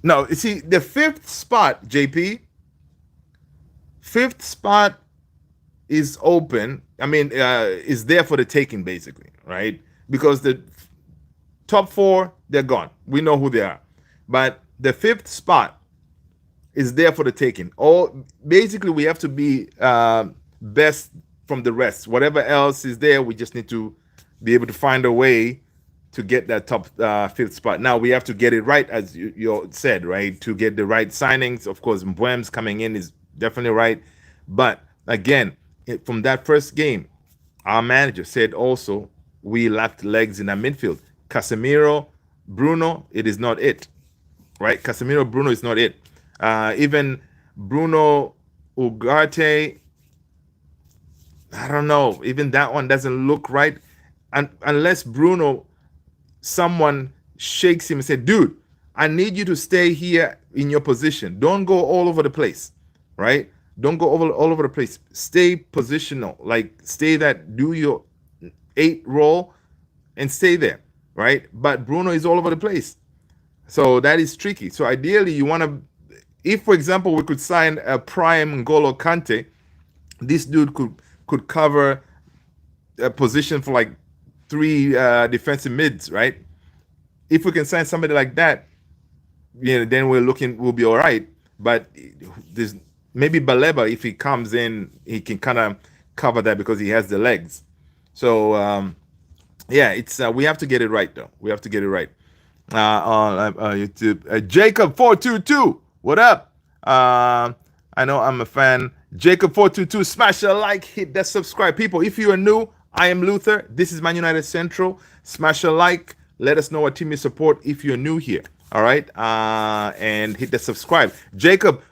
No, you see, the 5th spot, JP, 5th spot is open. I mean, is there for the taking, basically, right? Because the top 4, they're gone. We know who they are. But the 5th spot is there for the taking. Basically, we have to be best from the rest. Whatever else is there, we just need to be able to find a way to get that top 5th spot. Now, we have to get it right, as you said, right? To get the right signings. Of course, Mbeumo's coming in is definitely right. But again, from that first game, our manager said also we lacked legs in our midfield. Casemiro, Bruno, it is not it, right? Casemiro, Bruno is not it. Even Bruno Ugarte, I don't know. Even that one doesn't look right. Unless Bruno, someone shakes him and say, dude, I need you to stay here in your position. Don't go all over the place, right? Don't go all over the place. Stay positional. Like, stay that, do your 8 role and stay there, right? But Bruno is all over the place. So that is tricky. So ideally, you want to, if, for example, we could sign a prime N'Golo Kante, this dude could cover a position for like 3 defensive mids, right? If we can sign somebody like that, then we'll be all right. But there's maybe Baleba, if he comes in, he can kind of cover that because he has the legs. So it's we have to get it right, though. We have to get it right. On YouTube, Jacob 422, what up? I know I'm a fan. Jacob 422, smash a like, hit that subscribe. People, if you are new, I am Luther. This is Man United Central. Smash a like. Let us know what team you support if you're new here. All right, and hit the subscribe. Jacob,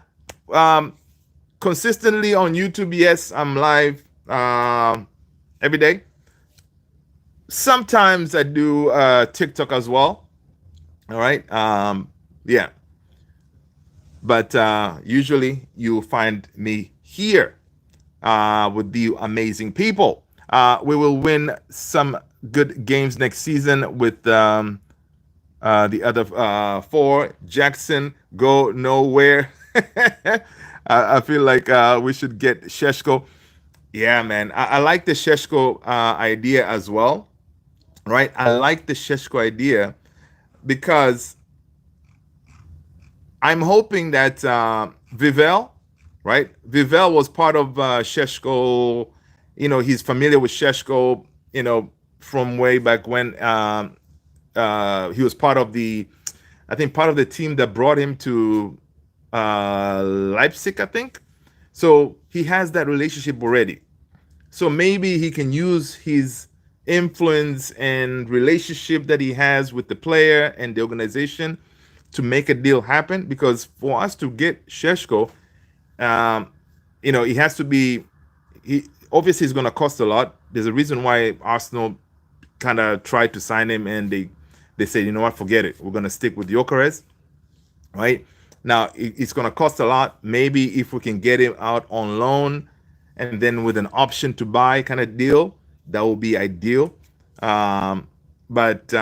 consistently on YouTube. Yes, I'm live every day. Sometimes I do TikTok as well. All right. But usually you find me here with the amazing people. We will win some good games next season with the other 4. Jackson, go nowhere. I feel like we should get Shesho. Yeah, man. I like the Shesho idea as well. Right? I like the Shesho idea because I'm hoping that Vivel, right? Vivel was part of Shesho. He's familiar with Shesho, from way back when he was part of the team that brought him to Leipzig, I think. So he has that relationship already. So maybe he can use his influence and relationship that he has with the player and the organization to make a deal happen. Because for us to get Shesho, he has to be. Obviously it's going to cost a lot. There's a reason why Arsenal kind of tried to sign him, and they said, you know what, forget it. We're going to stick with Gyökeres, right? Now, it's going to cost a lot. Maybe if we can get him out on loan and then with an option to buy kind of deal, that would be ideal. But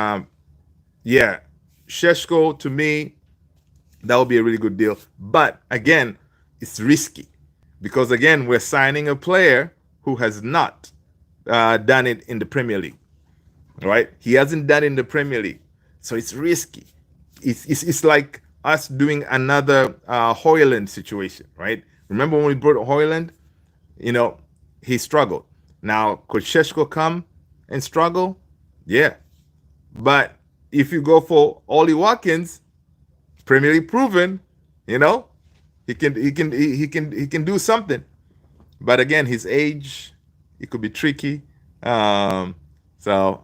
yeah, Shesho to me, that would be a really good deal. But again, it's risky because again, we're signing a player who has not done it in the Premier League, right? He hasn't done it in the Premier League, so it's risky. It's like us doing another Hoyland situation, right? Remember when we brought Hoyland? You know, he struggled. Now, could Shesho come and struggle? Yeah. But if you go for Ollie Watkins, Premier League proven, you know, he can do something. But again, his age, it could be tricky. So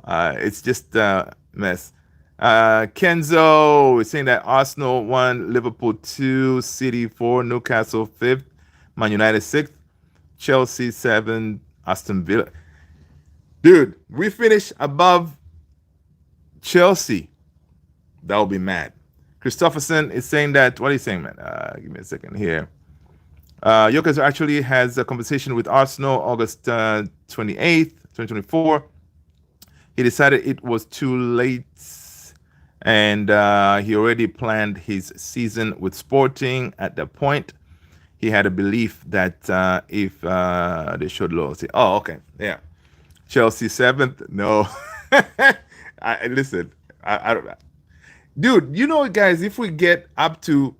it's just a mess. Kenzo is saying that Arsenal 1, Liverpool 2, City 4, Newcastle 5th, Man United 6th, Chelsea 7, Aston Villa. Dude, we finished above Chelsea. That would be mad. Christopherson is saying that, what are you saying, man? Give me a second here. Gyökeres actually has a conversation with Arsenal August 28th, 2024. He decided it was too late, and he already planned his season with Sporting at that point. He had a belief that if they showed loyalty. Oh, okay. Yeah. Chelsea 7th? No. Listen, I don't. Dude, you know, guys, if we get up to,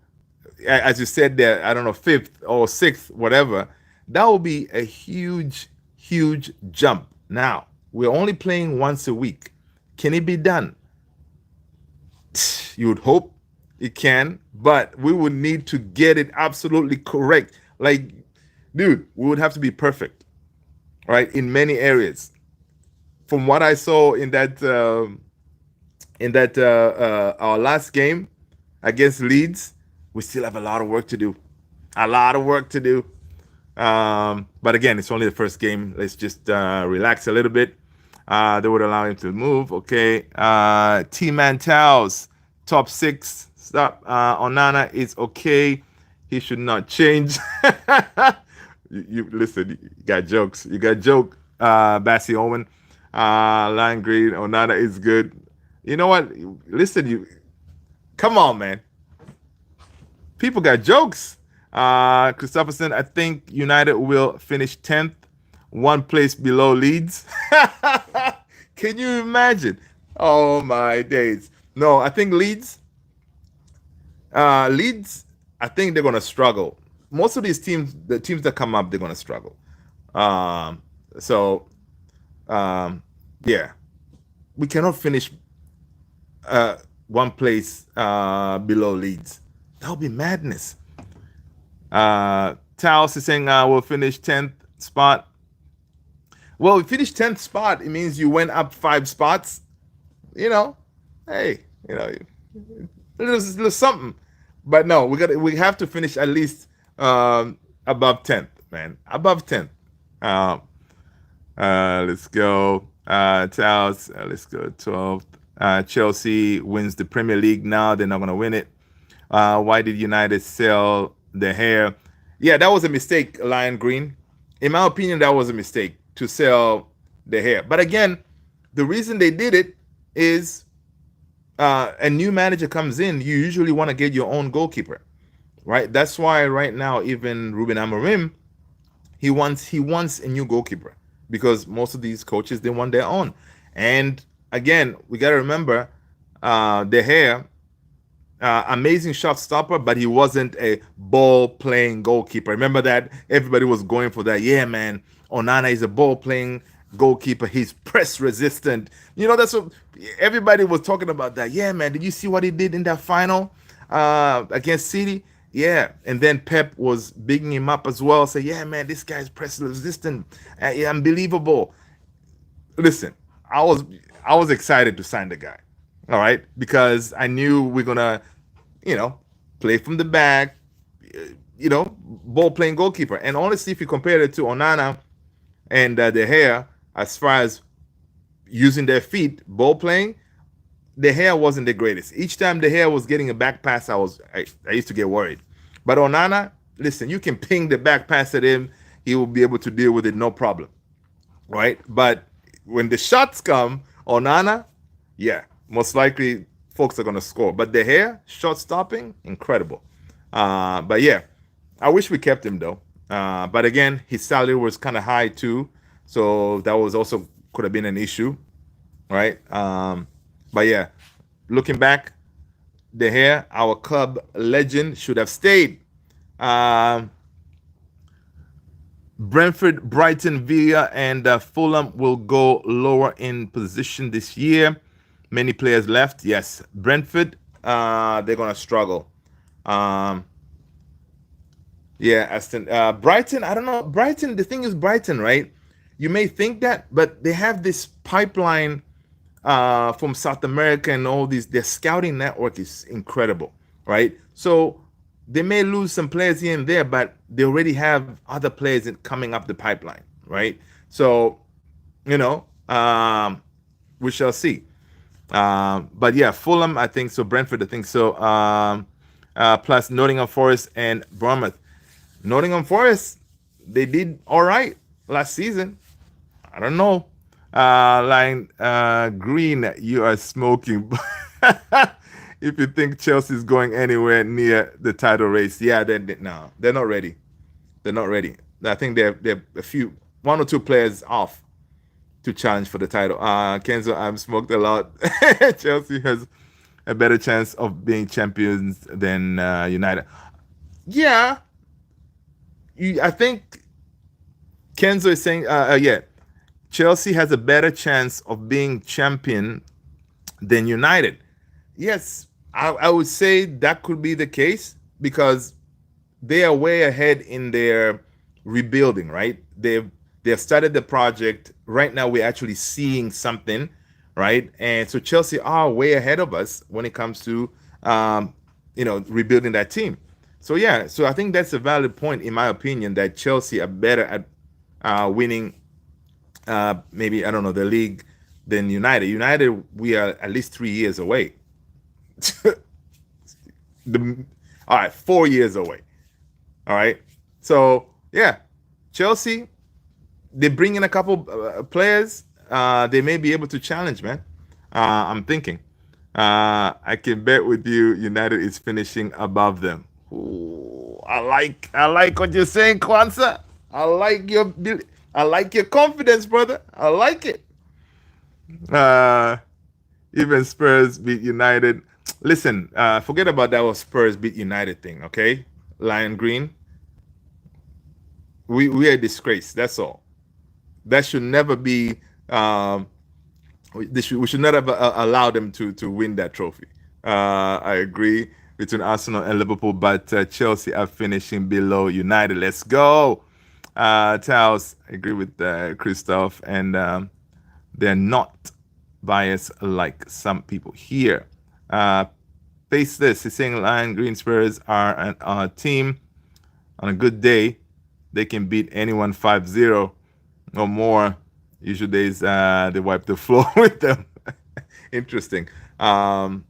as you said there, I don't know, 5th or 6th, whatever, that will be a huge, huge jump. Now, we're only playing once a week. Can it be done? You would hope it can, but we would need to get it absolutely correct. Like, dude, we would have to be perfect, right, in many areas. From what I saw in that our last game against Leeds, we still have a lot of work to do. A lot of work to do. But again, it's only the first game. Let's just relax a little bit. They would allow him to move. Okay. T-Man Towels, top 6. Stop. Onana is okay. He should not change. you listen, you got jokes. You got joke, Bassie Owen. Lion Green, Onana is good. You know what? Listen, come on, man. People got jokes. Christopherson, I think United will finish 10th, 1 place below Leeds. Can you imagine? Oh my days. No, I think Leeds, I think they're gonna struggle. Most of these teams, the teams that come up, they're gonna struggle. Yeah, we cannot finish 1 place below Leeds. That would be madness. Taos is saying we'll finish 10th spot. Well, we finished 10th spot. It means you went up 5 spots. You know, hey, you know, a little something. But no, we have to finish at least above 10th, man. Above 10th. Let's go. Taos, let's go 12th. Chelsea wins the Premier League now. They're not going to win it. Why did United sell the hair? Yeah, that was a mistake, Lion Green. In my opinion, that was a mistake to sell the hair. But again, the reason they did it is a new manager comes in. You usually want to get your own goalkeeper, right? That's why right now, even Ruben Amorim, he wants a new goalkeeper because most of these coaches, they want their own. And again, we got to remember De Gea, amazing shot stopper, but he wasn't a ball-playing goalkeeper. Remember that? Everybody was going for that. Yeah, man, Onana is a ball-playing goalkeeper. He's press-resistant. You know, that's what everybody was talking about that. Yeah, man, did you see what he did in that final against City? Yeah, and then Pep was bigging him up as well. Say, yeah, man, this guy's press-resistant. Unbelievable. Listen, I was excited to sign the guy. All right, because I knew we're gonna, play from the back, ball playing goalkeeper. And honestly, if you compare it to Onana and De Gea, as far as using their feet, ball playing, De Gea wasn't the greatest. Each time De Gea was getting a back pass, I used to get worried. But Onana, listen, you can ping the back pass at him. he will be able to deal with it, no problem, right? But when the shots come, Onana, yeah, most likely folks are going to score. But De Gea, shot stopping, incredible. But yeah, I wish we kept him though. But again, his salary was kind of high too, so that was also could have been an issue, right? But yeah, looking back, De Gea, our club legend, should have stayed. Brentford, Brighton, Villa, and Fulham will go lower in position this year. Many players left. Yes, Brentford, they're gonna struggle. Yeah, Aston, Brighton. I don't know. Brighton. The thing is, Brighton, right? You may think that, but they have this pipeline from South America and all these. Their scouting network is incredible, right? So they may lose some players here and there, but they already have other players coming up the pipeline, right? So, you know, we shall see. But yeah, Fulham, I think so. Brentford, I think so. Plus Nottingham Forest and Bournemouth. Nottingham Forest, they did all right last season. I don't know. Line Green, you are smoking. If you think Chelsea's going anywhere near the title race, yeah, no, they're not ready. They're not ready. I think they're one or two players off to challenge for the title. Kenzo, I've smoked a lot. Chelsea has a better chance of being champions than United. Yeah, I think Kenzo is saying, yeah, Chelsea has a better chance of being champion than United. Yes, I would say that could be the case because they are way ahead in their rebuilding, right? They've started the project. Right now, we're actually seeing something, right? And so Chelsea are way ahead of us when it comes to, rebuilding that team. So yeah, so I think that's a valid point in my opinion that Chelsea are better at winning, maybe I don't know the league than United. United, we are at least 3 years away. All right, 4 years away. All right. So yeah, Chelsea, they bring in a couple players. They may be able to challenge, man. I'm thinking. I can bet with you, United is finishing above them. Ooh, I like what you're saying, Kwanzaa. I like your confidence, brother. I like it. Even Spurs beat United. Listen, forget about that whole Spurs beat United thing, okay? Lion Green. We are a disgrace. That's all. That should never be. We should not have allowed them to win that trophy. I agree between Arsenal and Liverpool, but Chelsea are finishing below United. Let's go. Taos, I agree with Christoph, and they're not biased like some people here. Face this. He's saying Lion Green Spurs are a team. On a good day, they can beat anyone 5-0 or more. Usually days they wipe the floor with them. Interesting. Prem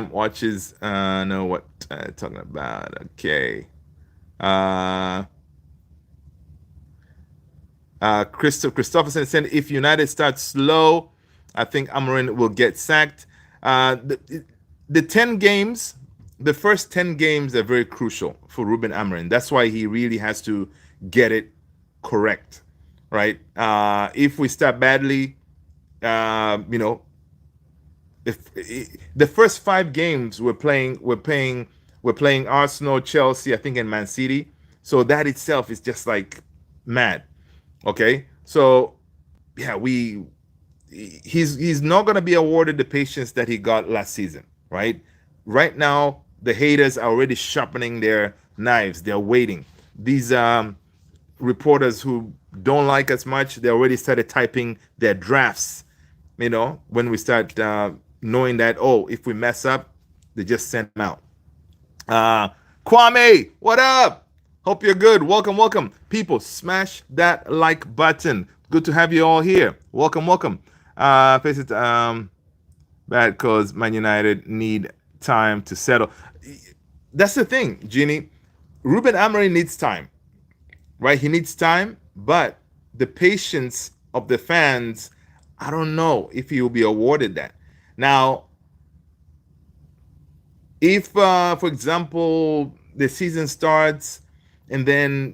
watches know what talking about. Okay. Christopherson said if United starts slow, I think Amorim will get sacked. The 10 games, the first 10 games are very crucial for Ruben Amorim. That's why he really has to get it correct, right? If we start badly, if the first 5 games we're playing Arsenal, Chelsea, I think, and Man City. So that itself is just like mad. Okay, so yeah, he's not gonna be awarded the patience that he got last season, right? Right now, the haters are already sharpening their knives. They're waiting. These reporters who don't like us much, they already started typing their drafts. When we start knowing that, if we mess up, they just send them out. Kwame, what up? Hope you're good. Welcome. People, smash that like button. Good to have you all here. Welcome. Face it, bad because Man United need time to settle. That's the thing, Jeannie. Ruben Amorim needs time, right? He needs time, but the patience of the fans, I don't know if he will be awarded that. Now, if, for example, the season starts and then,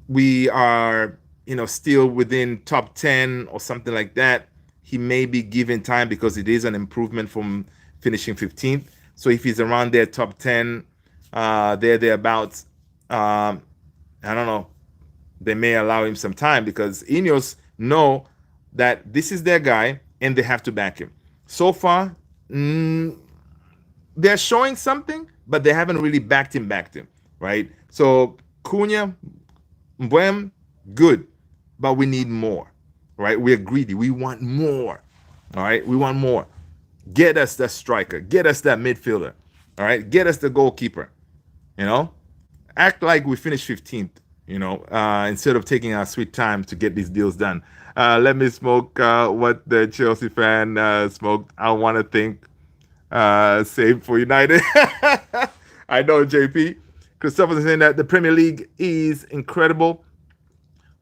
we are, still within top 10 or something like that, he may be given time because it is an improvement from finishing 15th. So if he's around there, top 10, thereabouts, I don't know, they may allow him some time because Ineos know that this is their guy and they have to back him. So far, they're showing something, but they haven't really backed him, right? So Cunha, Mbeumo, good, but we need more, right? We're greedy. We want more, all right? We want more. Get us that striker. Get us that midfielder, all right? Get us the goalkeeper, Act like we finished 15th, instead of taking our sweet time to get these deals done. Let me smoke what the Chelsea fan smoked. I want to think save for United. I know, JP. Christopher is saying that the Premier League is incredible.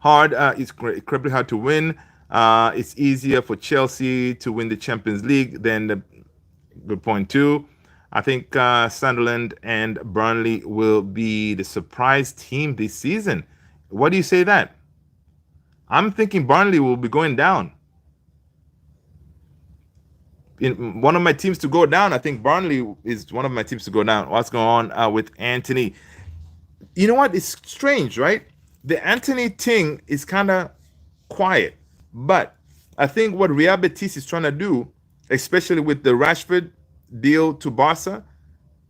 It's incredibly hard to win. It's easier for Chelsea to win the Champions League than the good point too. I think Sunderland and Burnley will be the surprise team this season. What do you say that? I'm thinking Burnley will be going down. In one of my teams to go down, I think Burnley is one of my teams to go down. What's going on with Anthony? You know what? It's strange, right? The Anthony thing is kind of quiet. But I think what Real Betis is trying to do, especially with the Rashford deal to Barca,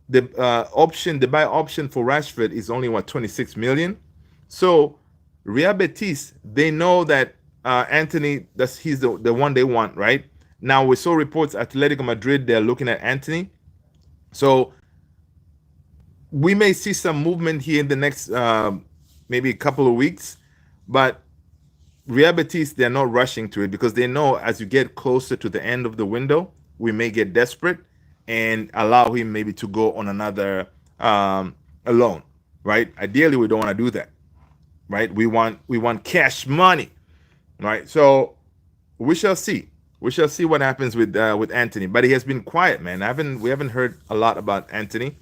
the buy option for Rashford is only 26 million. So Real Betis, they know that Anthony, he's the one they want, right? Now we saw reports Atletico Madrid, they're looking at Anthony. So we may see some movement here in the next maybe a couple of weeks, but Real Betis, they're not rushing to it because they know as you get closer to the end of the window, we may get desperate and allow him maybe to go on another loan, right? Ideally, we don't want to do that, right? We want cash money, right? So we shall see. We shall see what happens with Anthony. But he has been quiet, man. We haven't heard a lot about Anthony.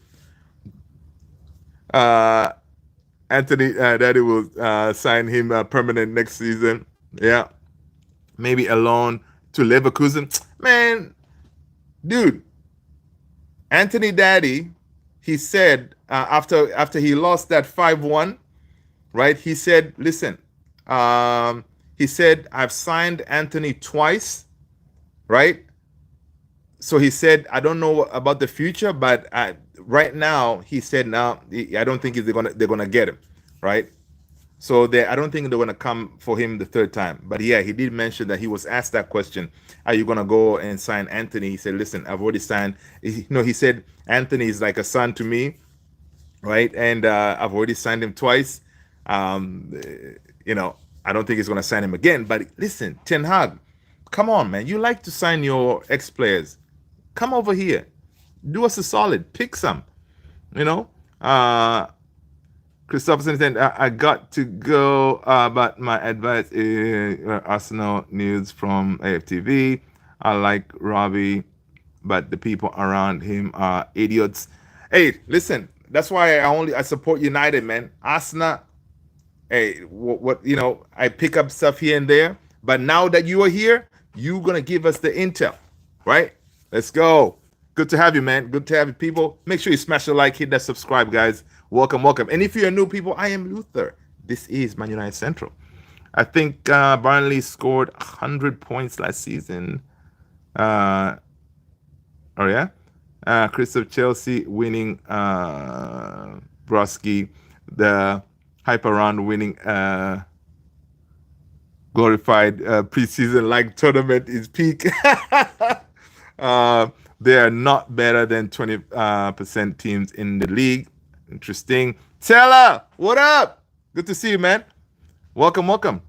Anthony, Daddy will sign him permanent next season. Yeah, maybe a loan to Leverkusen. Man, dude, Anthony Daddy, he said after he lost that 5-1, right? He said, listen, he said, I've signed Anthony twice, right? So he said, I don't know about the future, but right now, he said, now I don't think they're gonna get him, right? So I don't think they're gonna come for him the third time. But yeah, he did mention that he was asked that question: are you gonna go and sign Anthony? He said, listen, I've already signed. He said Anthony is like a son to me, right? And I've already signed him twice. I don't think he's gonna sign him again. But listen, Ten Hag, come on, man. You like to sign your ex-players. Come over here. Do us a solid. Pick some. Christopherson said, I got to go, but my advice is Arsenal news from AFTV. I like Robbie, but the people around him are idiots. Hey, listen, that's why I support United, man. Arsenal, hey, I pick up stuff here and there, but now that you are here, you're going to give us the intel, right? Let's go. Good to have you, man. Good to have you, people. Make sure you smash the like, hit that subscribe, guys. Welcome. And if you're new people, I am Luther. This is Man United Central. I think Burnley scored 100 points last season. Chris of Chelsea winning Broski. The hype around winning glorified preseason like tournament is peak. They are not better than 20% teams in the league. Interesting. Teller, what up? Good to see you, man. Welcome.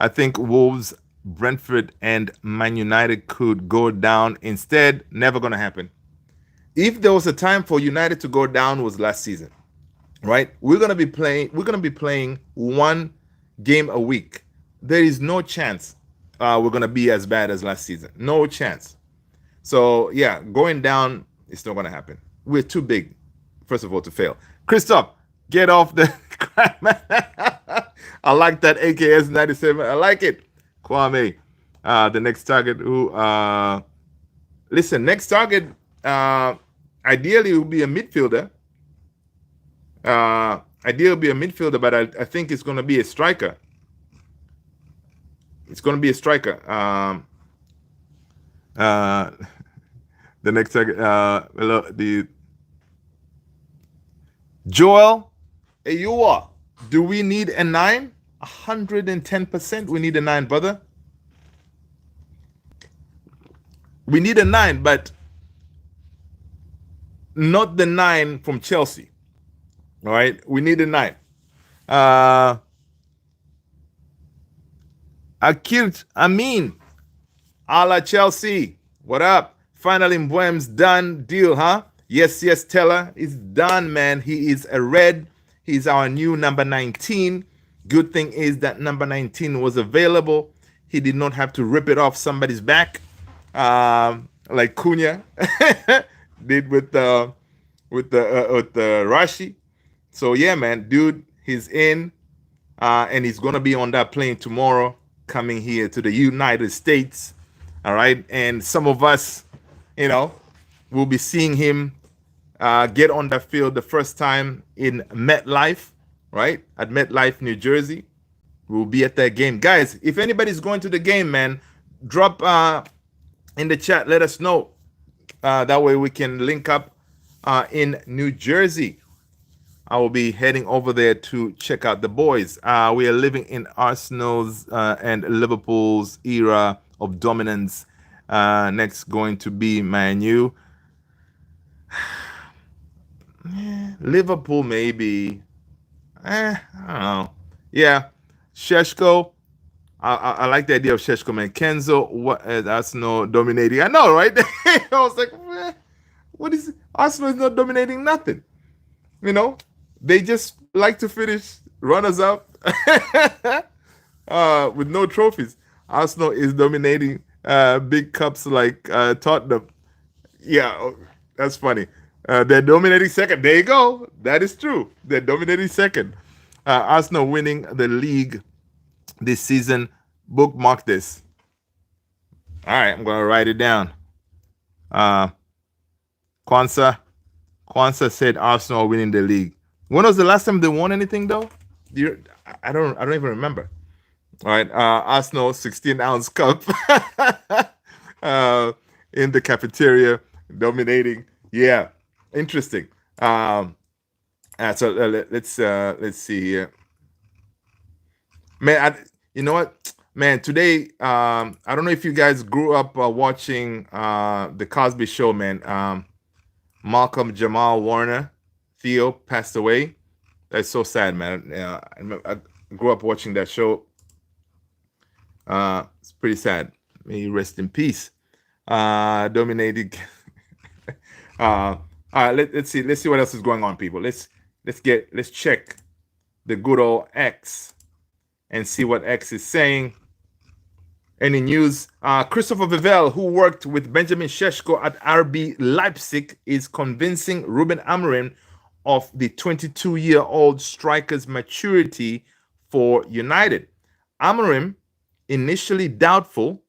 I think Wolves, Brentford, and Man United could go down instead. Never going to happen. If there was a time for United to go down, was last season. right? We're gonna be playing one game a week. There is no chance we're gonna be as bad as last season. No chance. So yeah, going down, it's not gonna happen. We're too big, first of all, to fail. Christoph, get off the crap, man. I like that AKS 97. I like it. Kwame, the next target who listen, next target ideally will be a midfielder. Ideally be a midfielder, but I think it's gonna be a striker. It's gonna be a striker. The next target, the Joel Ayua. Do we need a 9? 110%. We need a 9, brother. We need a 9, but not the 9 from Chelsea. All right, we need a 9. Akirt Amin, a la Chelsea. What up? Finally, Mbeumo's done deal, huh? Yes, Teller is done, man. He is a red. He's our new number 19. Good thing is that number 19 was available. He did not have to rip it off somebody's back, like Cunha did with the Rashi. So yeah, man, dude, he's in, and he's gonna be on that plane tomorrow, coming here to the United States. All right, and some of us, will be seeing him get on the field the first time in MetLife, right? At MetLife, New Jersey. We'll be at that game. Guys, if anybody's going to the game, man, drop in the chat. Let us know. That way we can link up in New Jersey. I will be heading over there to check out the boys. We are living in Arsenal's and Liverpool's era of dominance. Next going to be Man U. Liverpool maybe. I don't know. Yeah, Shesho. I like the idea of Shesho, man. Kenzo, what is Arsenal dominating? I know, right? I was like, what is it? Arsenal is not dominating nothing. They just like to finish runners up with no trophies. Arsenal is dominating big cups like Tottenham. Yeah, that's funny. They're dominating second. There you go. That is true. They're dominating second. Arsenal winning the league this season. Bookmark this. All right, I'm going to write it down. Kwanzaa said Arsenal winning the league. When was the last time they won anything, though? I don't even remember. All right, Arsenal 16-ounce cup in the cafeteria, dominating. Yeah, interesting. So let's see here, man. You know what, man? Today, I don't know if you guys grew up watching the Cosby Show, man. Malcolm Jamal Warner, Theo, passed away. That's so sad, man. I grew up watching that show. It's pretty sad. May he rest in peace. Dominating. All right, let's see what else is going on, people. Let's check the good old X and see what X is saying. Any news? Christopher Vivell, who worked with Benjamin Sheshko at RB Leipzig, is convincing Ruben Amorim of the 22-year-old striker's maturity for United. Amorim, initially doubtful,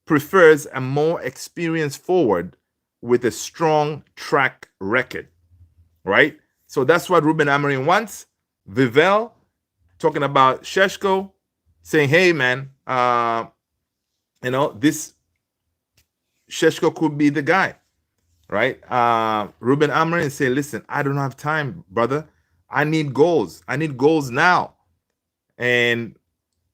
prefers a more experienced forward with a strong track record, right? So that's what Ruben Amorim wants. Vivell talking about Sheshko, saying, hey, man, this Sheshko could be the guy, right? Ruben Amorim say, listen, I don't have time, brother. I need goals. I need goals now. And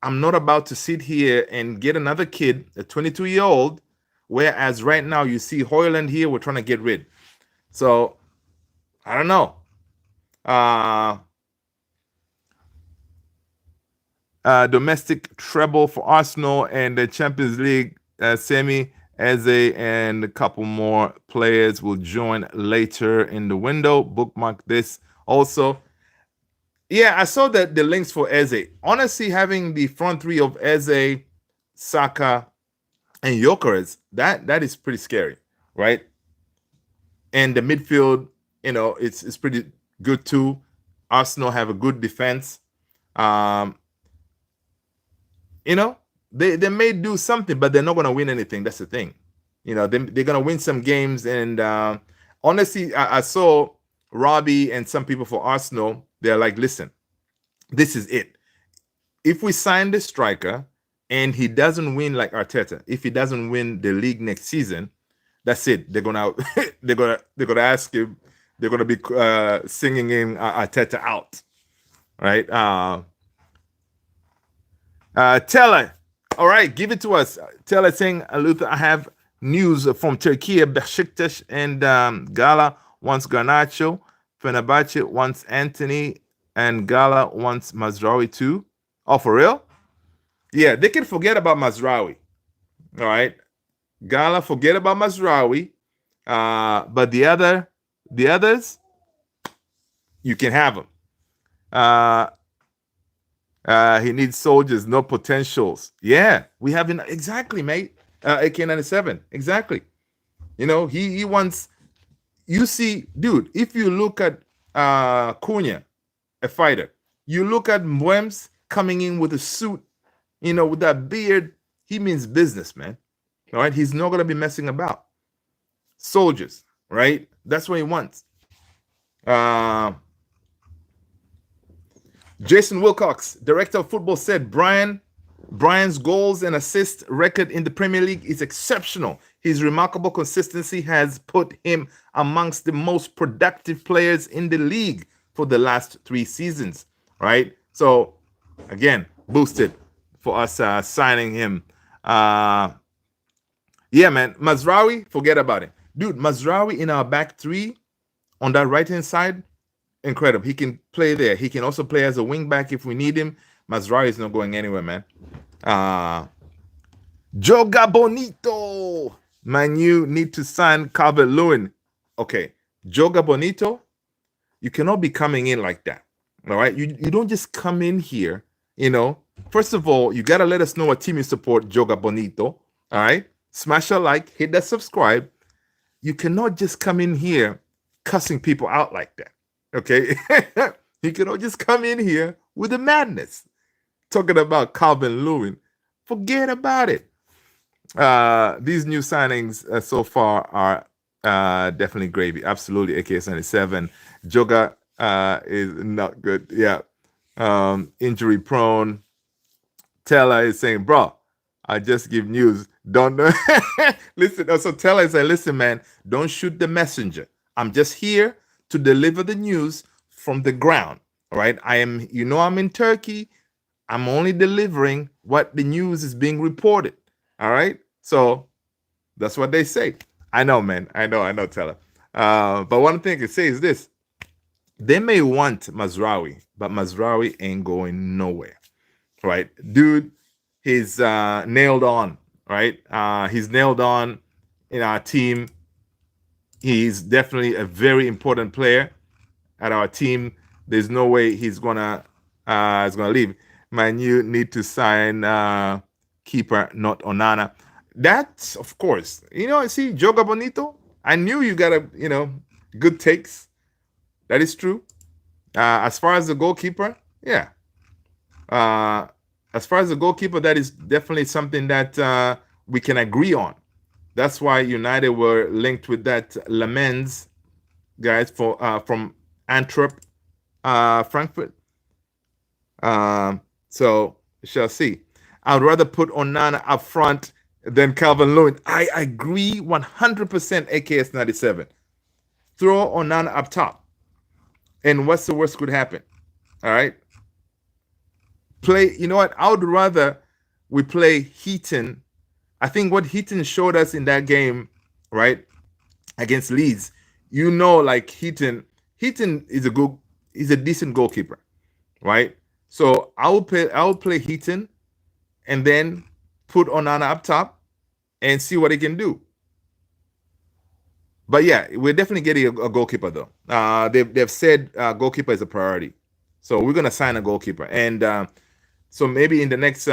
I'm not about to sit here and get another kid, a 22-year-old, whereas right now you see Højlund here, we're trying to get rid. So, I don't know. Domestic treble for Arsenal and the Champions League semi. Eze and a couple more players will join later in the window. Bookmark this. Also, Yeah, I saw that the links for Eze. Honestly, having the front three of Eze, Saka, and Gyökeres, that is pretty scary, right? And the midfield, it's pretty good too. Arsenal have a good defense. Um, you know, they may do something, but they're not gonna win anything. That's the thing. They're gonna win some games. And honestly, I saw Robbie and some people for Arsenal. They're like, listen, this is it. If we sign the striker and he doesn't win like Arteta, if he doesn't win the league next season, that's it. They're gonna they're gonna ask him. They're gonna be singing in Arteta out, right? Teller, all right, give it to us. Teller saying, Luther, I have news from Turkey. Besiktas and Gala wants Garnacho. Fenerbahce wants Anthony, and Gala wants Mazraoui too. Oh, for real? Yeah, they can forget about Mazraoui. All right, Gala, forget about Mazraoui. But the others, you can have them. He needs soldiers, no potentials. Yeah, we have exactly, mate. AK-97, exactly. He wants. You see, dude, if you look at Cunha, a fighter, you look at Mwems coming in with a suit, with that beard, he means business, man. All right, he's not gonna be messing about. Soldiers, right? That's what he wants. Jason Wilcox, director of football, said Bryan's goals and assist record in the Premier League is exceptional. His remarkable consistency has put him amongst the most productive players in the league for the last 3 seasons, right? So, again, boosted for us signing him. Yeah, man. Mazraoui, forget about it. Dude, Mazraoui in our back three on that right-hand side, incredible. He can play there. He can also play as a wing back if we need him. Mazraoui is not going anywhere, man. Joga Bonito. Man, you need to sign Calvert-Lewin. Okay, Joga Bonito, you cannot be coming in like that. All right, you don't just come in here. First of all, you gotta let us know what team you support. Joga Bonito. All right, smash a like, hit that subscribe. You cannot just come in here cussing people out like that. Okay, you cannot just come in here with the madness talking about Calvert-Lewin. Forget about it. These new signings so far are definitely gravy. Absolutely. AK-77. Joga is not good. Yeah. Injury prone. Teller is saying, bro, I just give news. Don't know. Listen. Also, Teller is saying, listen, man, don't shoot the messenger. I'm just here to deliver the news from the ground. All right. I'm in Turkey. I'm only delivering what the news is being reported. All right. So that's what they say. I know, man. I know, Teller. But one thing I can say is this. They may want Mazraoui, but Mazraoui ain't going nowhere. Right? Dude, he's nailed on. Right? He's nailed on in our team. He's definitely a very important player at our team. There's no way he's gonna leave. Man, you need to sign keeper, not Onana. That's, of course. See, Joga Bonito. I knew you got good takes. That is true. As far as the goalkeeper, yeah. As far as the goalkeeper, that is definitely something that we can agree on. That's why United were linked with that Lamens guys from Antwerp, Frankfurt. So shall see. I'd rather put Onana up front than Calvert-Lewin. I agree 100%. AKS97. Throw Onana up top, and what's the worst could happen? All right. Play. You know what? I would rather we play Heaton. I think what Heaton showed us in that game, right, against Leeds. Like Heaton is a decent goalkeeper, right? So I will play Heaton, and then put Onana up top and see what he can do. But yeah, we're definitely getting a goalkeeper though. They've said goalkeeper is a priority. So we're gonna sign a goalkeeper, and so maybe in the next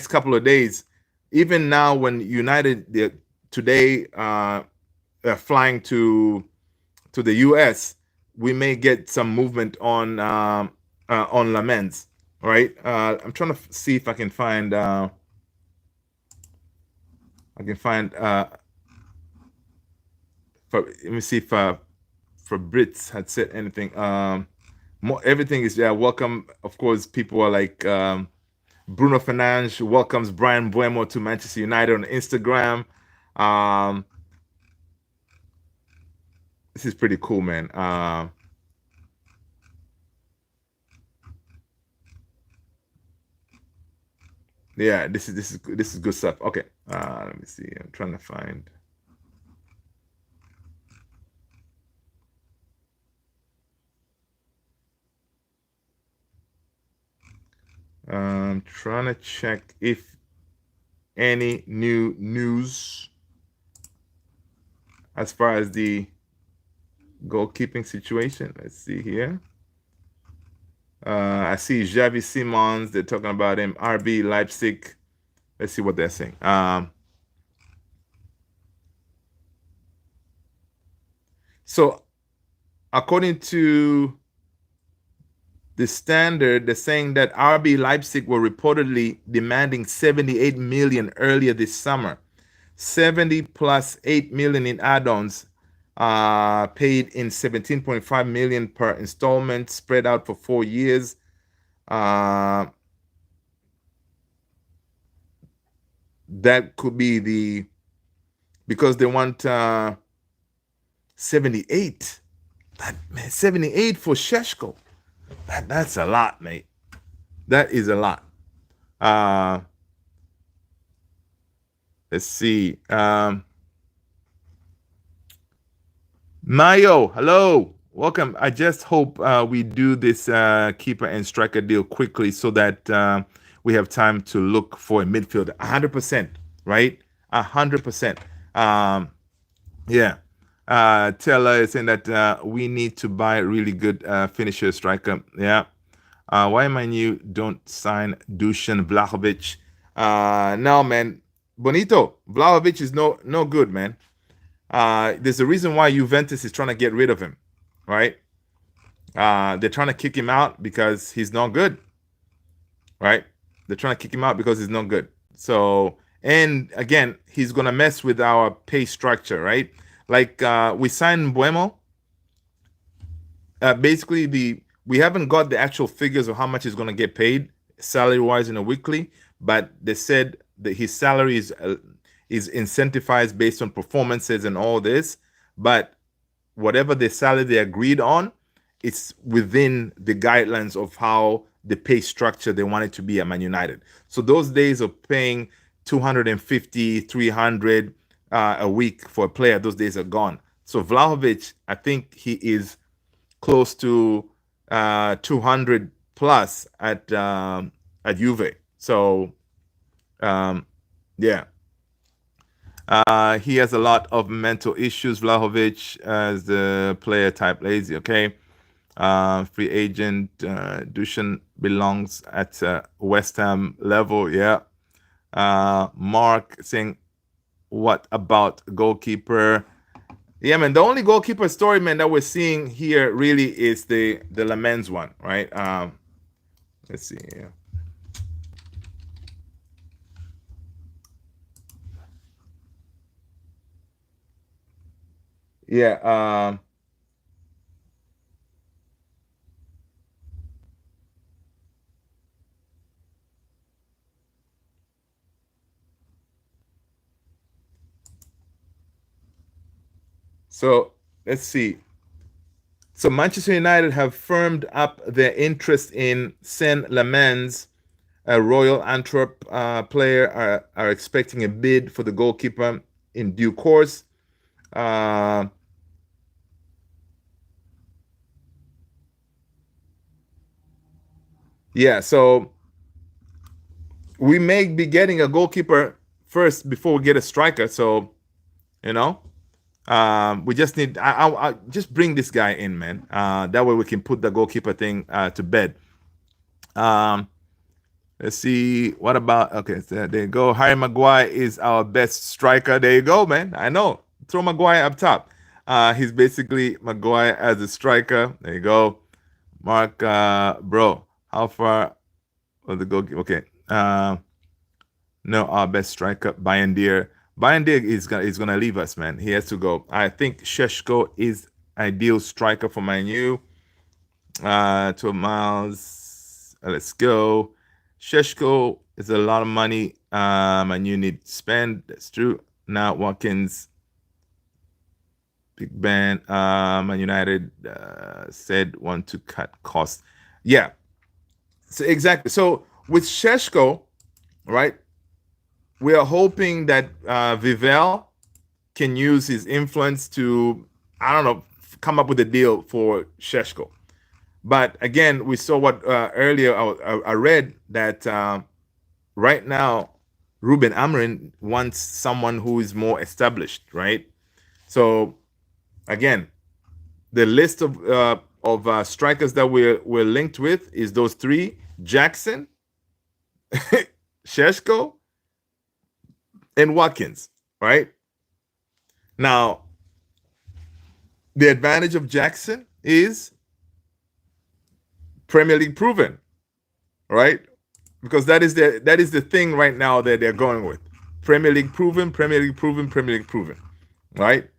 couple of days, even now when United today are flying to the U.S., we may get some movement on Lamens, right? I'm trying to see if I can find let me see if Brits had said anything. Everything is welcome. Of course, people are like Bruno Fernandes welcomes Bryan MBEUMO to Manchester United on Instagram. This is pretty cool, man. Yeah, this is good stuff. Okay, let me see. I'm trying to find. I'm trying to check if any new news as far as the goalkeeping situation. Let's see here. I see Xavi Simons. They're talking about him. RB Leipzig. Let's see what they're saying. So, according to the Standard, they're saying that RB Leipzig were reportedly demanding 78 million earlier this summer. 70 plus 8 million in add-ons, paid in 17.5 million per installment, spread out for 4 years. That could be because they want 78. That, man, 78 for Shesho. That's a lot, mate. That is a lot. Let's see. Mayo, hello. Welcome. I just hope we do this keeper and striker deal quickly so that we have time to look for a midfielder. 100%, right? 100%. Yeah. Taylor is saying that we need to buy a really good finisher striker. Yeah. Why am I new? Don't sign Dusan Vlahovic. No, man. Bonito, Vlahovic is no good, man. There's a reason why Juventus is trying to get rid of him, right? They're trying to kick him out because he's not good, right? They're trying to kick him out because he's not good. So, and again, he's gonna mess with our pay structure, right? Like we signed MBEUMO. Basically, we haven't got the actual figures of how much he's gonna get paid salary-wise in a weekly, but they said that his salary is incentivized based on performances and all this. But whatever the salary they agreed on, it's within the guidelines of how the pay structure they want it to be at Man United. So those days of paying 250, 300 a week for a player, those days are gone. So Vlahovic, I think he is close to 200 plus at Juve. So yeah. He has a lot of mental issues. Vlahovic as the player type lazy. Okay. Free agent. Dusan belongs at West Ham level. Yeah. Mark saying, what about goalkeeper? Yeah, man. The only goalkeeper story, man, that we're seeing here really is the Lamens one, right? Let's see. Yeah. Yeah. So let's see. So Manchester United have firmed up their interest in Sen Lamens, a Royal Antwerp player, are expecting a bid for the goalkeeper in due course. Yeah, so we may be getting a goalkeeper first before we get a striker. So, you know, We just need. I just bring this guy in, man. That way we can put the goalkeeper thing to bed. Let's see. What about? Okay, so there you go. Harry Maguire is our best striker. There you go, man. I know. Throw Maguire up top. He's basically Maguire as a striker. There you go. Mark, bro, how far was the goalkeeper? Okay. No, our best striker, Bryan. Bryan is gonna leave us, man. He has to go. I think Shesho is ideal striker for Man U. 12 miles. Let's go. Shesho is a lot of money. Man U need to spend. That's true. Now Watkins, Big Ben, Man United said want to cut costs. Yeah. So exactly. So with Shesho, right? We are hoping that Vivel can use his influence to, I don't know, come up with a deal for Shesho. But again, we saw what earlier I read that right now Ruben Amorim wants someone who is more established, right? So again, the list of strikers that we're linked with is those three: Jackson, Shesho, and Watkins, right? Now, the advantage of Jackson is Premier League proven, right? Because that is the thing right now that they're going with. Premier League proven, Premier League proven, Premier League proven, right?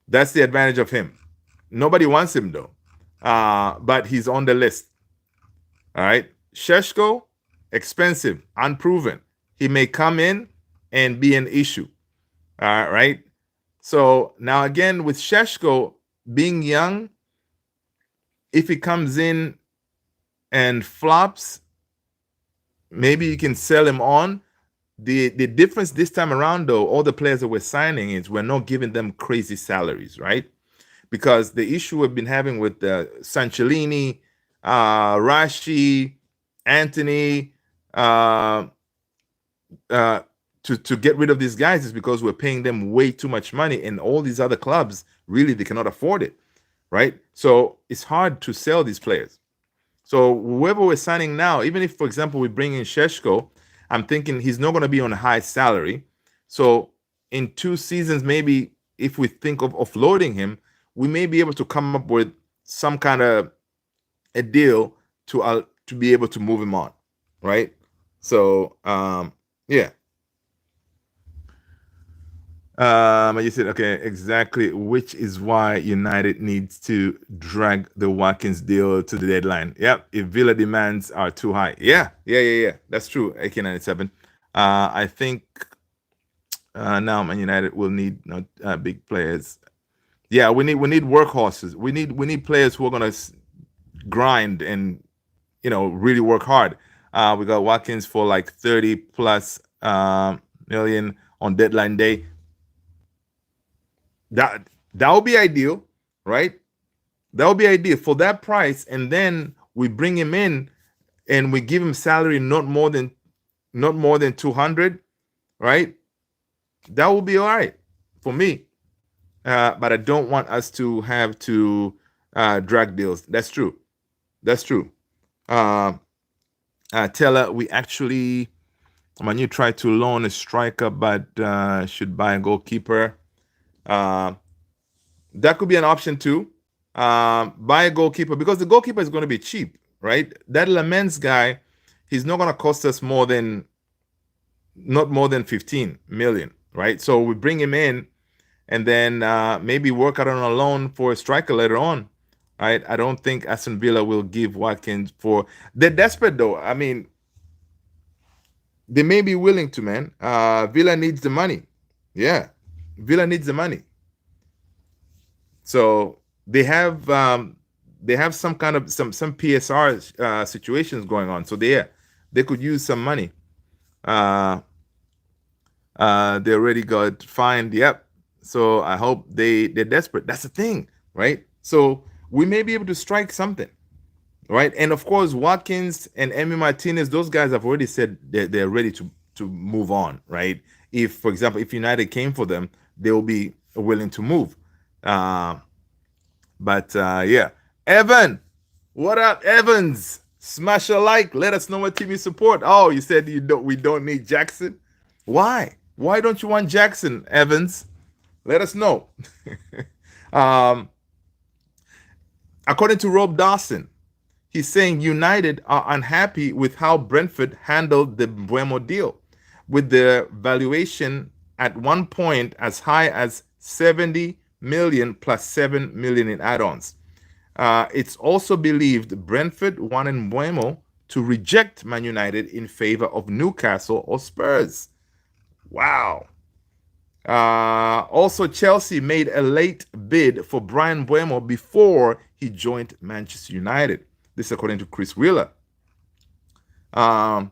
That's the advantage of him. Nobody wants him though, but he's on the list. All right, Shesho, expensive, unproven. He may come in and be an issue. All right. So now again with Shesho being young, if he comes in and flops, maybe you can sell him on. The difference this time around, though, all the players that we're signing is we're not giving them crazy salaries, right? Because the issue we've been having with Sanchellini, Rashi, Anthony, to get rid of these guys is because we're paying them way too much money, and all these other clubs really they cannot afford it, right? So it's hard to sell these players. So whoever we're signing now, even if, for example, we bring in Shesho, I'm thinking he's not going to be on a high salary. So in 2 seasons, maybe if we think of offloading him, we may be able to come up with some kind of a deal to be able to move him on, right? So yeah. You said okay, exactly, which is why United needs to drag the Watkins deal to the deadline. Yep, if Villa demands are too high. Yeah. That's true. AK97. I think now Man United will need not big players. Yeah, we need workhorses. We need players who are gonna grind and really work hard. We got Watkins for like 30 plus million on deadline day. That would be ideal, right? That would be ideal for that price, and then we bring him in and we give him salary not more than 200, right? That will be all right for me. But I don't want us to have to drag deals. That's true. Teller, we actually, when you try to loan a striker, but should buy a goalkeeper. That could be an option too. Buy a goalkeeper because the goalkeeper is going to be cheap, right? That Lamens guy, he's not going to cost us not more than 15 million, right? So we bring him in and then maybe work out on a loan for a striker later on, right? I don't think Aston Villa will give Watkins for. They're desperate though. I mean, they may be willing to, man. Villa needs the money. Yeah. Villa needs the money, so they have some kind of some PSR situations going on. So they could use some money. They already got fined. Yep. So I hope they're desperate. That's the thing, right? So we may be able to strike something, right? And of course, Watkins and Emi Martinez, those guys have already said they're ready to move on, right? If, for example, if United came for them, they will be willing to move. But yeah, Evan, what up, Evans? Smash a like. Let us know what team you support. Oh, you said we don't need Jackson. Why? Why don't you want Jackson, Evans? Let us know. According to Rob Dawson, he's saying United are unhappy with how Brentford handled the Bumo deal, with the valuation at one point as high as 70 million plus 7 million in add-ons. It's also believed Brentford wanted Bumo to reject Man United in favor of Newcastle or Spurs. Wow. Also, Chelsea made a late bid for Bryan Bumo before he joined Manchester United. This according to Chris Wheeler. And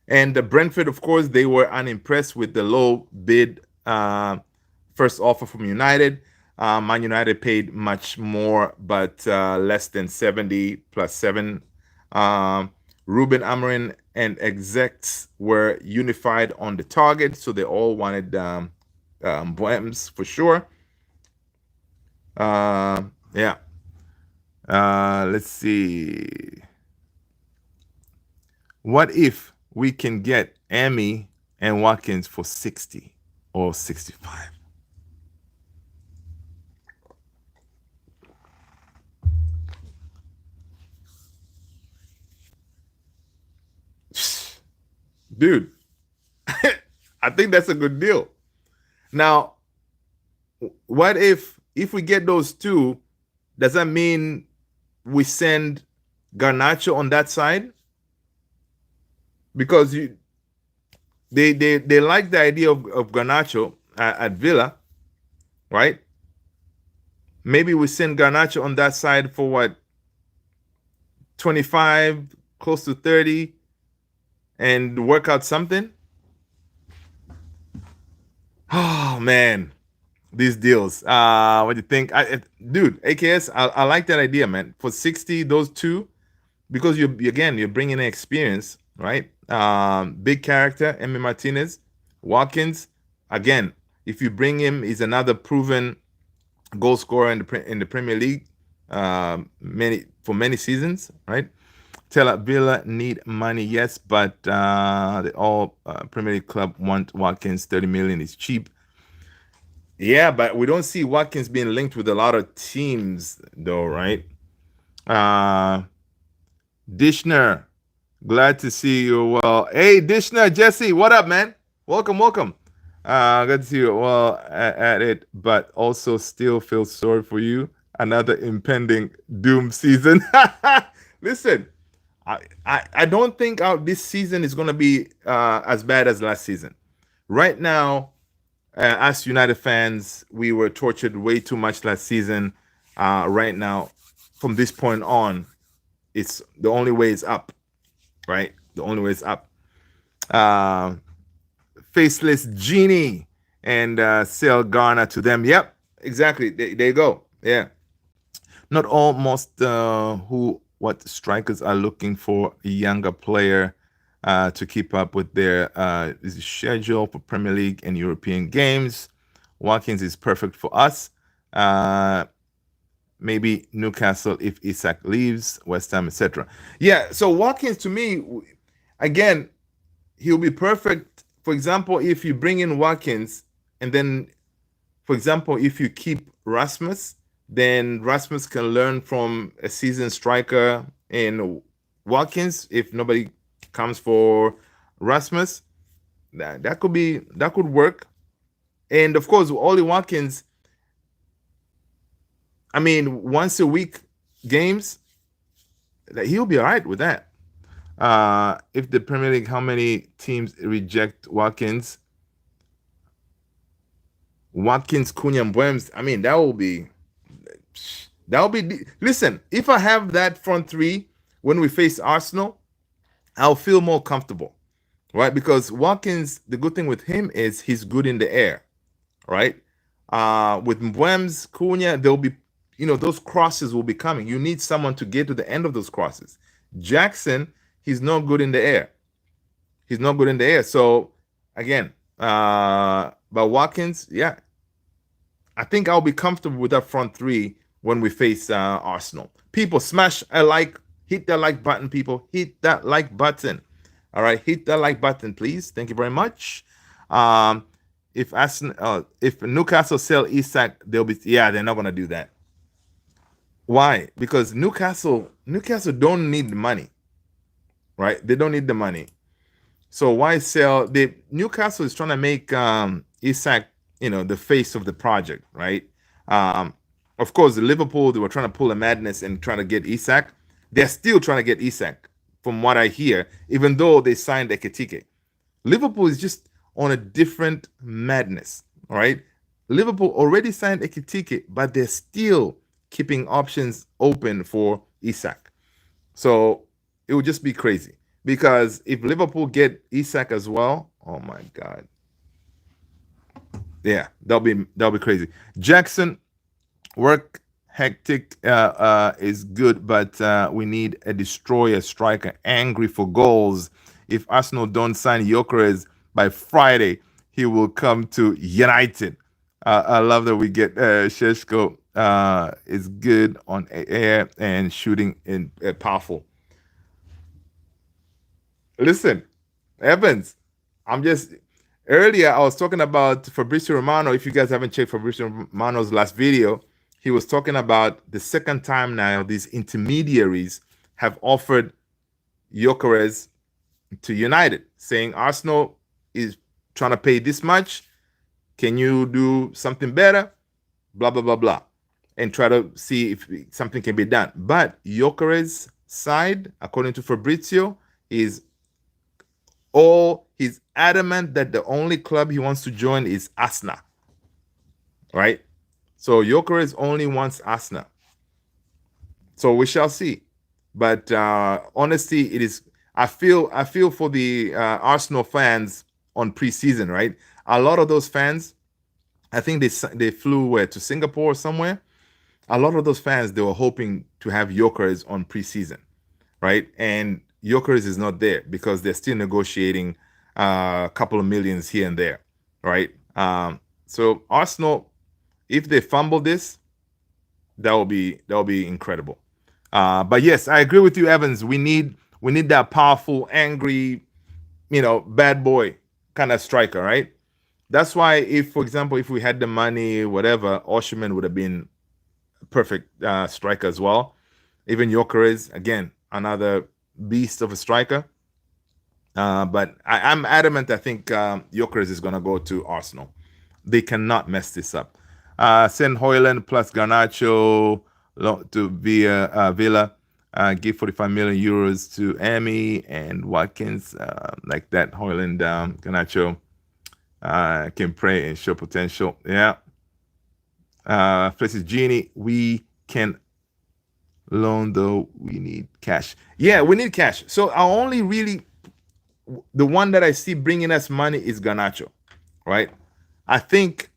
the Brentford, of course, they were unimpressed with the low bid first offer from United. Man United paid much more, but less than 70 plus 7. Ruben Amorim and execs were unified on the target, so they all wanted Buems for sure. Yeah. Let's see. What if we can get Emi and Watkins for 60 or 65? Dude, I think that's a good deal. Now, what if we get those two, does that mean we send Garnacho on that side? Because they like the idea of Garnacho at Villa, right? Maybe we send Garnacho on that side for what, 25, close to 30, and work out something. Oh man, these deals. What do you think? Dude, AKS, I like that idea, man. For 60, those two, because you're bringing in experience, right? Big character, Emi Martinez, Watkins. Again, if you bring him, he's another proven goal scorer in the Premier League, for many seasons, right? Villa need money, yes, but the all Premier League club want Watkins. 30 million is cheap. Yeah, but we don't see Watkins being linked with a lot of teams, though, right? Dishner, glad to see you. Well, hey, Dishner, Jesse, what up, man? Welcome. Good to see you. Well, at it, but also still feel sorry for you. Another impending doom season. Listen, I don't think this season is going to be as bad as last season. Right now, as United fans, we were tortured way too much last season. Right now, from this point on, it's the only way is up, right? The only way is up. Faceless Genie and sell Garner to them. Yep, exactly. There you go. Yeah. Not almost what strikers are looking for a younger player to keep up with their schedule for Premier League and European games. Watkins is perfect for us. Maybe Newcastle if Isak leaves, West Ham, etc. Yeah, so Watkins to me, again, he'll be perfect. For example, if you bring in Watkins and then, for example, if you keep Rasmus, then Rasmus can learn from a seasoned striker in Watkins. If nobody comes for Rasmus, that could work. And of course, Ollie Watkins, I mean, once a week games, he'll be all right with that. If the Premier League, how many teams reject Watkins? Cunha, and Buems. I mean, that will be. Listen, if I have that front three when we face Arsenal, I'll feel more comfortable, right? Because Watkins, the good thing with him is he's good in the air, right? With Buems, Cunha, there'll be, those crosses will be coming. You need someone to get to the end of those crosses. Jackson, he's not good in the air. So again, But Watkins, yeah, I think I'll be comfortable with that front three when we face Arsenal. People, smash a like, hit that like button, people. Hit that like button. All right, hit that like button, please. Thank you very much. Um, if Newcastle sell Isak, they'll be they're not gonna do that. Why? Because Newcastle don't need the money, right? They don't need the money. So why sell? The Newcastle is trying to make Isak, the face of the project, right? Um, of course, Liverpool, they were trying to pull a madness and trying to get Isak. They're still trying to get Isak, from what I hear, even though they signed Ekitike. Liverpool is just on a different madness, all right? Liverpool already signed Ekitike, but they're still keeping options open for Isak. So it would just be crazy. Because if Liverpool get Isak as well, oh my God. Yeah, that'll be crazy. Jackson, work hectic is good, but we need a destroyer striker angry for goals. If Arsenal don't sign Gyökeres by Friday, he will come to United. I love that we get Shesho is good on air and shooting in powerful. Listen, Evans, earlier I was talking about Fabrizio Romano. If you guys haven't checked Fabrizio Romano's last video, he was talking about the second time now these intermediaries have offered Gyökeres to United, saying Arsenal is trying to pay this much. Can you do something better? Blah, blah, blah, blah. And try to see if something can be done. But Gyökeres' side, according to Fabrizio, he's adamant that the only club he wants to join is Arsenal. Right? So Gyökeres only wants Arsenal. So we shall see. But honestly, it is. I feel for the Arsenal fans on preseason, right? A lot of those fans, I think they flew to Singapore or somewhere. A lot of those fans, they were hoping to have Gyökeres on preseason, right? And Gyökeres is not there because they're still negotiating a couple of millions here and there, right? So Arsenal, if they fumble this, that will be incredible. But yes, I agree with you, Evans. We need that powerful, angry, bad boy kind of striker, right? That's why, if, for example, if we had the money, whatever, Osimhen would have been a perfect striker as well. Even Gyökeres, again, another beast of a striker. But I'm adamant. I think Gyökeres is going to go to Arsenal. They cannot mess this up. Send Højlund plus Garnacho to Villa. Give 45 million euros to Emi and Watkins. Like that, Højlund, Garnacho can pray and show potential. Yeah. Places Genie, we can loan, though we need cash. Yeah, we need cash. So the one that I see bringing us money is Garnacho, right? I think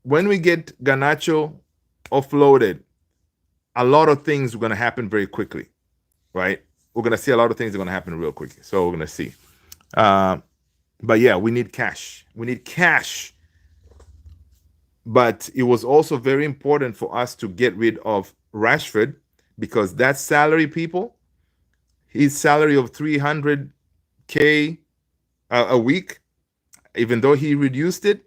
when we get Garnacho offloaded, a lot of things are going to happen very quickly, right? We're going to see a lot of things are going to happen real quickly. So we're going to see. But yeah, we need cash. We need cash. But it was also very important for us to get rid of Rashford, because that salary, people, his salary of 300K a week, even though he reduced it,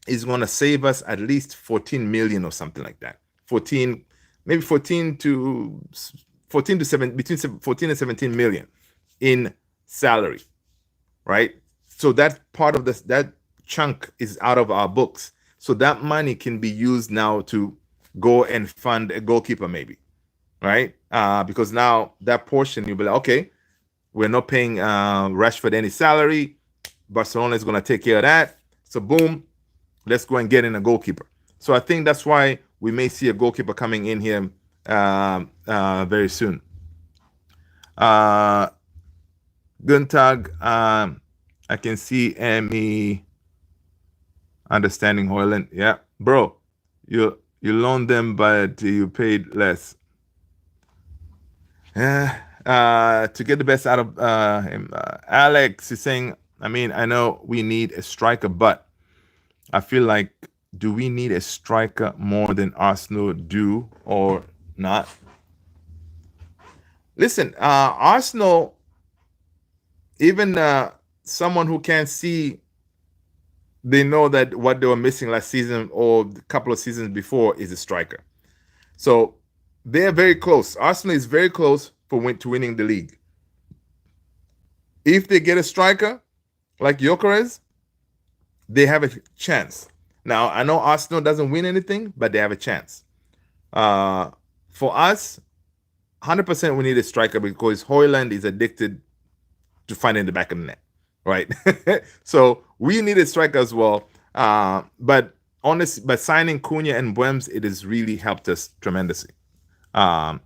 is going to save us at least 14 million or something like that. 14 to 7, between 14 and 17 million in salary, right? So that part of that chunk is out of our books. So that money can be used now to go and fund a goalkeeper, maybe, right? Because now that portion, you'll be like, okay, we're not paying Rashford any salary. Barcelona is going to take care of that. So boom, let's go and get in a goalkeeper. So I think that's why we may see a goalkeeper coming in here very soon. Guntag, I can see Emi understanding Højlund. Yeah, bro, you loaned them, but you paid less. To get the best out of him. Alex is saying, I mean, I know we need a striker, but I feel like, do we need a striker more than Arsenal do or not? Listen, Arsenal, even someone who can't see, they know that what they were missing last season or a couple of seasons before is a striker. So they're very close. Arsenal is very close to winning the league. If they get a striker like Gyökeres, they have a chance. Now, I know Arsenal doesn't win anything, but they have a chance. For us, 100% we need a striker because Højlund is addicted to finding the back of the net, right? So we need a striker as well. But honestly, by signing Cunha and Buems, it has really helped us tremendously. Gio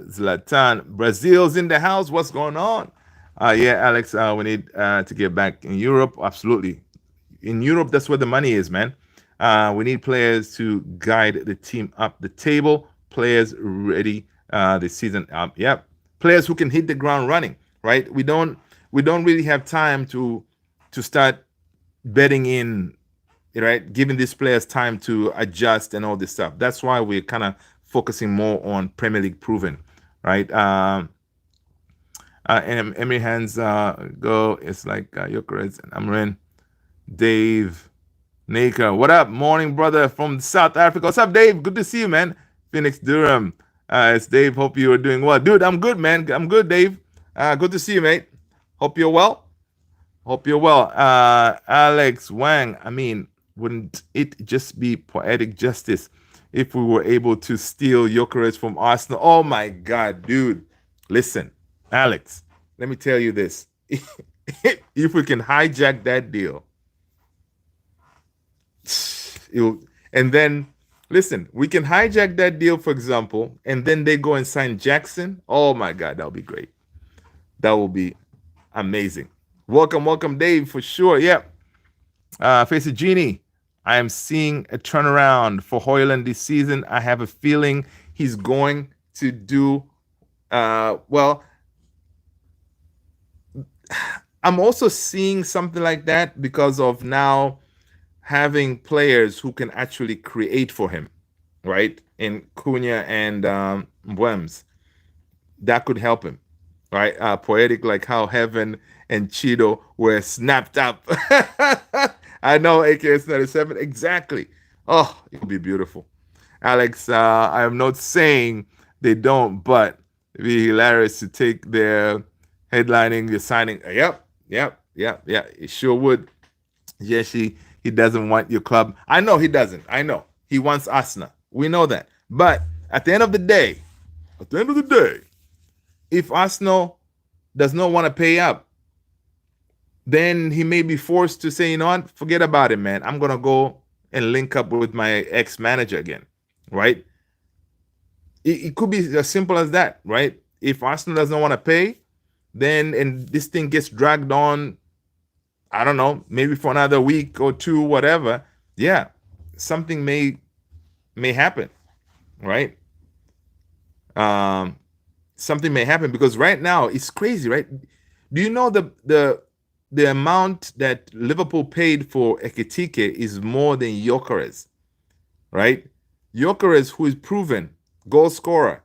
Zlatan, Brazil's in the house. What's going on? Yeah, Alex, we need to get back in Europe. Absolutely. In Europe, that's where the money is, man. We need players to guide the team up the table. Players ready this season. Yep. Players who can hit the ground running, right? We don't really have time to start betting in, right? Giving these players time to adjust and all this stuff. That's why we're kind of focusing more on Premier League proven, right? And Emery hands go. It's like Gyökeres and Amrin. Dave Naker, what up? Morning, brother from South Africa. What's up, Dave? Good to see you, man. Phoenix Durham. It's Dave. Hope you are doing well. Dude, I'm good, man. I'm good, Dave. Good to see you, mate. Hope you're well. Hope you're well. Alex Wang, I mean, wouldn't it just be poetic justice if we were able to steal Gyökeres from Arsenal? Oh, my God, dude. Listen, Alex, let me tell you this. If we can hijack that deal, and then listen, we can hijack that deal, for example, and then they go and sign Jackson. Oh my God, that would be great. That will be amazing. Welcome, Dave, for sure. Yeah. Face it, Genie. I am seeing a turnaround for Højlund this season. I have a feeling he's going to do well. I'm also seeing something like that because of now having players who can actually create for him, right? In Cunha and Buems, that could help him, right? Poetic, like how Heaven and Cheeto were snapped up. I know, AKS 97, exactly. Oh, it would be beautiful. Alex, I am not saying they don't, but it'd be hilarious to take their headlining, the signing. Yep. It sure would. Yes, he doesn't want your club. I know he doesn't. I know. He wants Arsenal. We know that. But at the end of the day, if Arsenal does not want to pay up, then he may be forced to say, you know what, forget about it, man. I'm going to go and link up with my ex-manager again, right? It could be as simple as that, right? If Arsenal doesn't want to pay, then and this thing gets dragged on, I don't know, maybe for another week or two, whatever. Yeah, something may happen, right? Something may happen because right now it's crazy, right? Do you know the amount that Liverpool paid for Ekitike is more than Gyökeres, right? Gyökeres, who is proven goal scorer,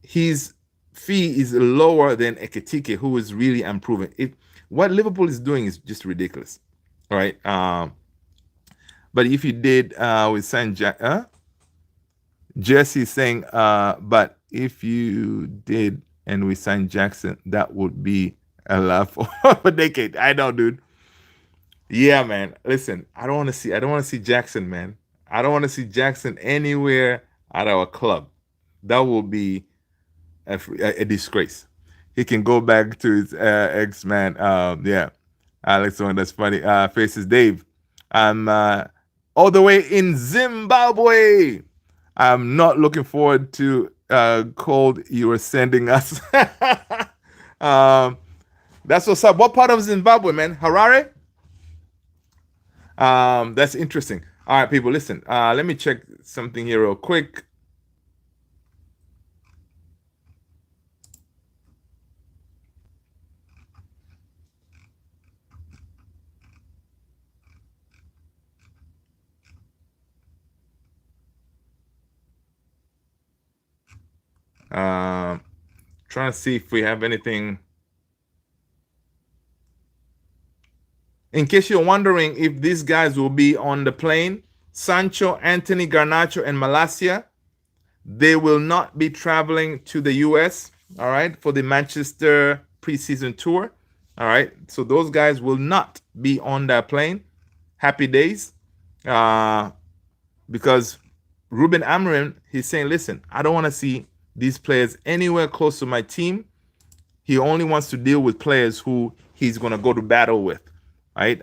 his fee is lower than Ekitike, who is really unproven. What Liverpool is doing is just ridiculous, all right? But if you did with Saint Jesse saying, but if you did and we signed Jackson, that would be a laugh for a decade. I know, dude. Yeah, man. Listen, I don't want to see Jackson, man. I don't want to see Jackson anywhere at our club. That will be a disgrace. He can go back to his ex-man. Yeah, Alex, one that's funny. Faces Dave. I'm all the way in Zimbabwe. I'm not looking forward to cold you were sending us. That's what's up. What part of Zimbabwe, man? Harare? That's interesting. All right, people, listen. Let me check something here real quick. Trying to see if we have anything. In case you're wondering if these guys will be on the plane, Sancho, Anthony, Garnacho, and Malacia, they will not be traveling to the US, all right, for the Manchester preseason tour. All right, so those guys will not be on that plane. Happy days. Because Ruben Amorim, he's saying, listen, I don't want to see these players anywhere close to my team. He only wants to deal with players who he's going to go to battle with, right?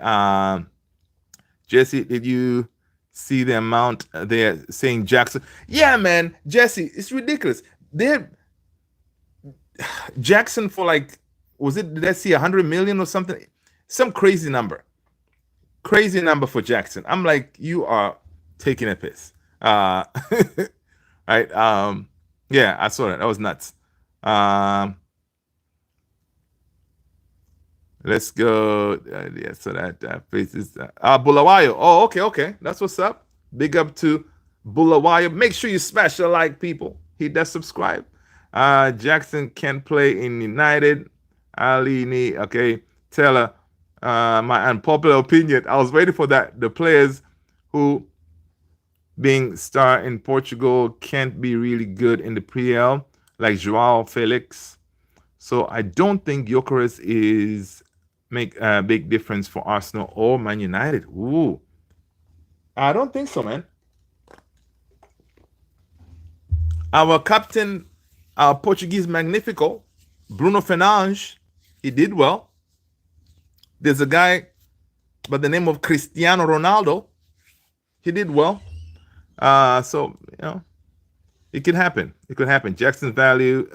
Jesse, did you see the amount they're saying Jackson? Yeah, man, Jesse, it's ridiculous. They're Jackson for like, was it, did I see 100 million or something? Some crazy number. Crazy number for Jackson. I'm like, you are taking a piss. Right? Yeah, I saw that. That was nuts. Let's go. Yeah, so that faces Bulawayo. Oh, okay. That's what's up. Big up to Bulawayo. Make sure you smash the like, people. Hit that subscribe. Jackson can play in United. Ali, okay. Taylor, my unpopular opinion. I was waiting for that. The players who being star in Portugal can't be really good in the PL, like Joao Felix. So I don't think Gyökeres is make a big difference for Arsenal or Man United. Ooh, I don't think so, man. Our captain, our Portuguese Magnifico, Bruno Fernandes, he did well. There's a guy by the name of Cristiano Ronaldo. He did well. So, you know, it could happen. It could happen. Jackson's value,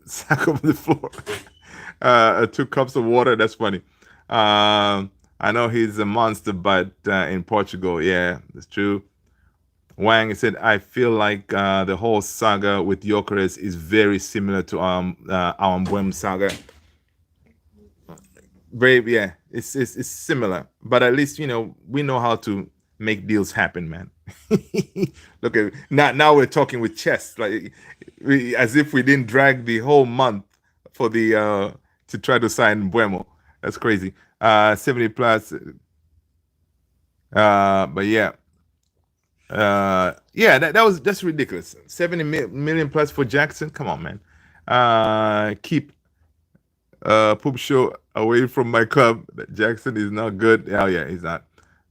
sack over the floor. 2 cups of water. That's funny. I know he's a monster, but in Portugal, yeah, that's true. Wang said, I feel like the whole saga with Gyökeres is very similar to our MBEUMO saga. Very, yeah, it's similar, but at least, you know, we know how to make deals happen, man. Look at now we're talking with chess, like as if we didn't drag the whole month for the to try to sign MBEUMO. That's crazy. 70 plus. But yeah. Yeah, that's ridiculous. 70 million plus for Jackson. Come on, man. Keep Poop Show away from my club. Jackson is not good. Oh yeah, he's not.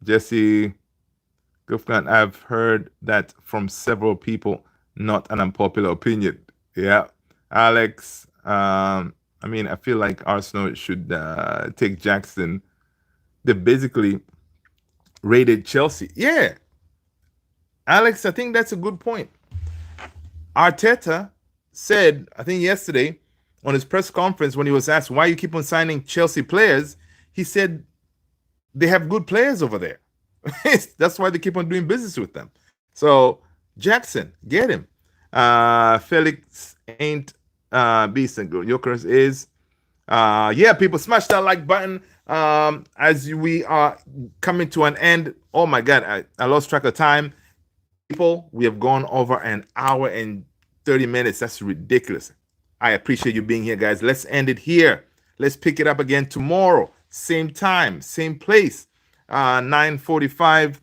Jesse Gufman, I've heard that from several people, not an unpopular opinion. Yeah. Alex, I mean, I feel like Arsenal should take Jackson. They basically rated Chelsea. Yeah. Alex, I think that's a good point. Arteta said, I think yesterday on his press conference when he was asked why you keep on signing Chelsea players, he said they have good players over there. That's why they keep on doing business with them. So Jackson, get him. Felix ain't beast and good. Gyökeres is. Yeah, people, smash that like button. As we are coming to an end. Oh my God, I lost track of time. People, we have gone over an hour and 30 minutes. That's ridiculous. I appreciate you being here, guys. Let's end it here. Let's pick it up again tomorrow. Same time, same place. 9:45,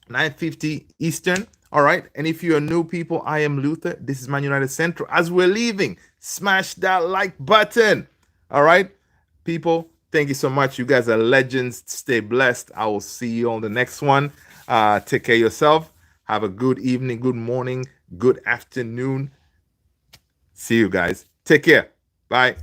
9:50 Eastern. All right. And if you're new people, I am Luther. This is Man United Central. As we're leaving, smash that like button. All right. People, thank you so much. You guys are legends. Stay blessed. I will see you on the next one. Take care of yourself. Have a good evening, good morning, good afternoon. See you guys. Take care. Bye.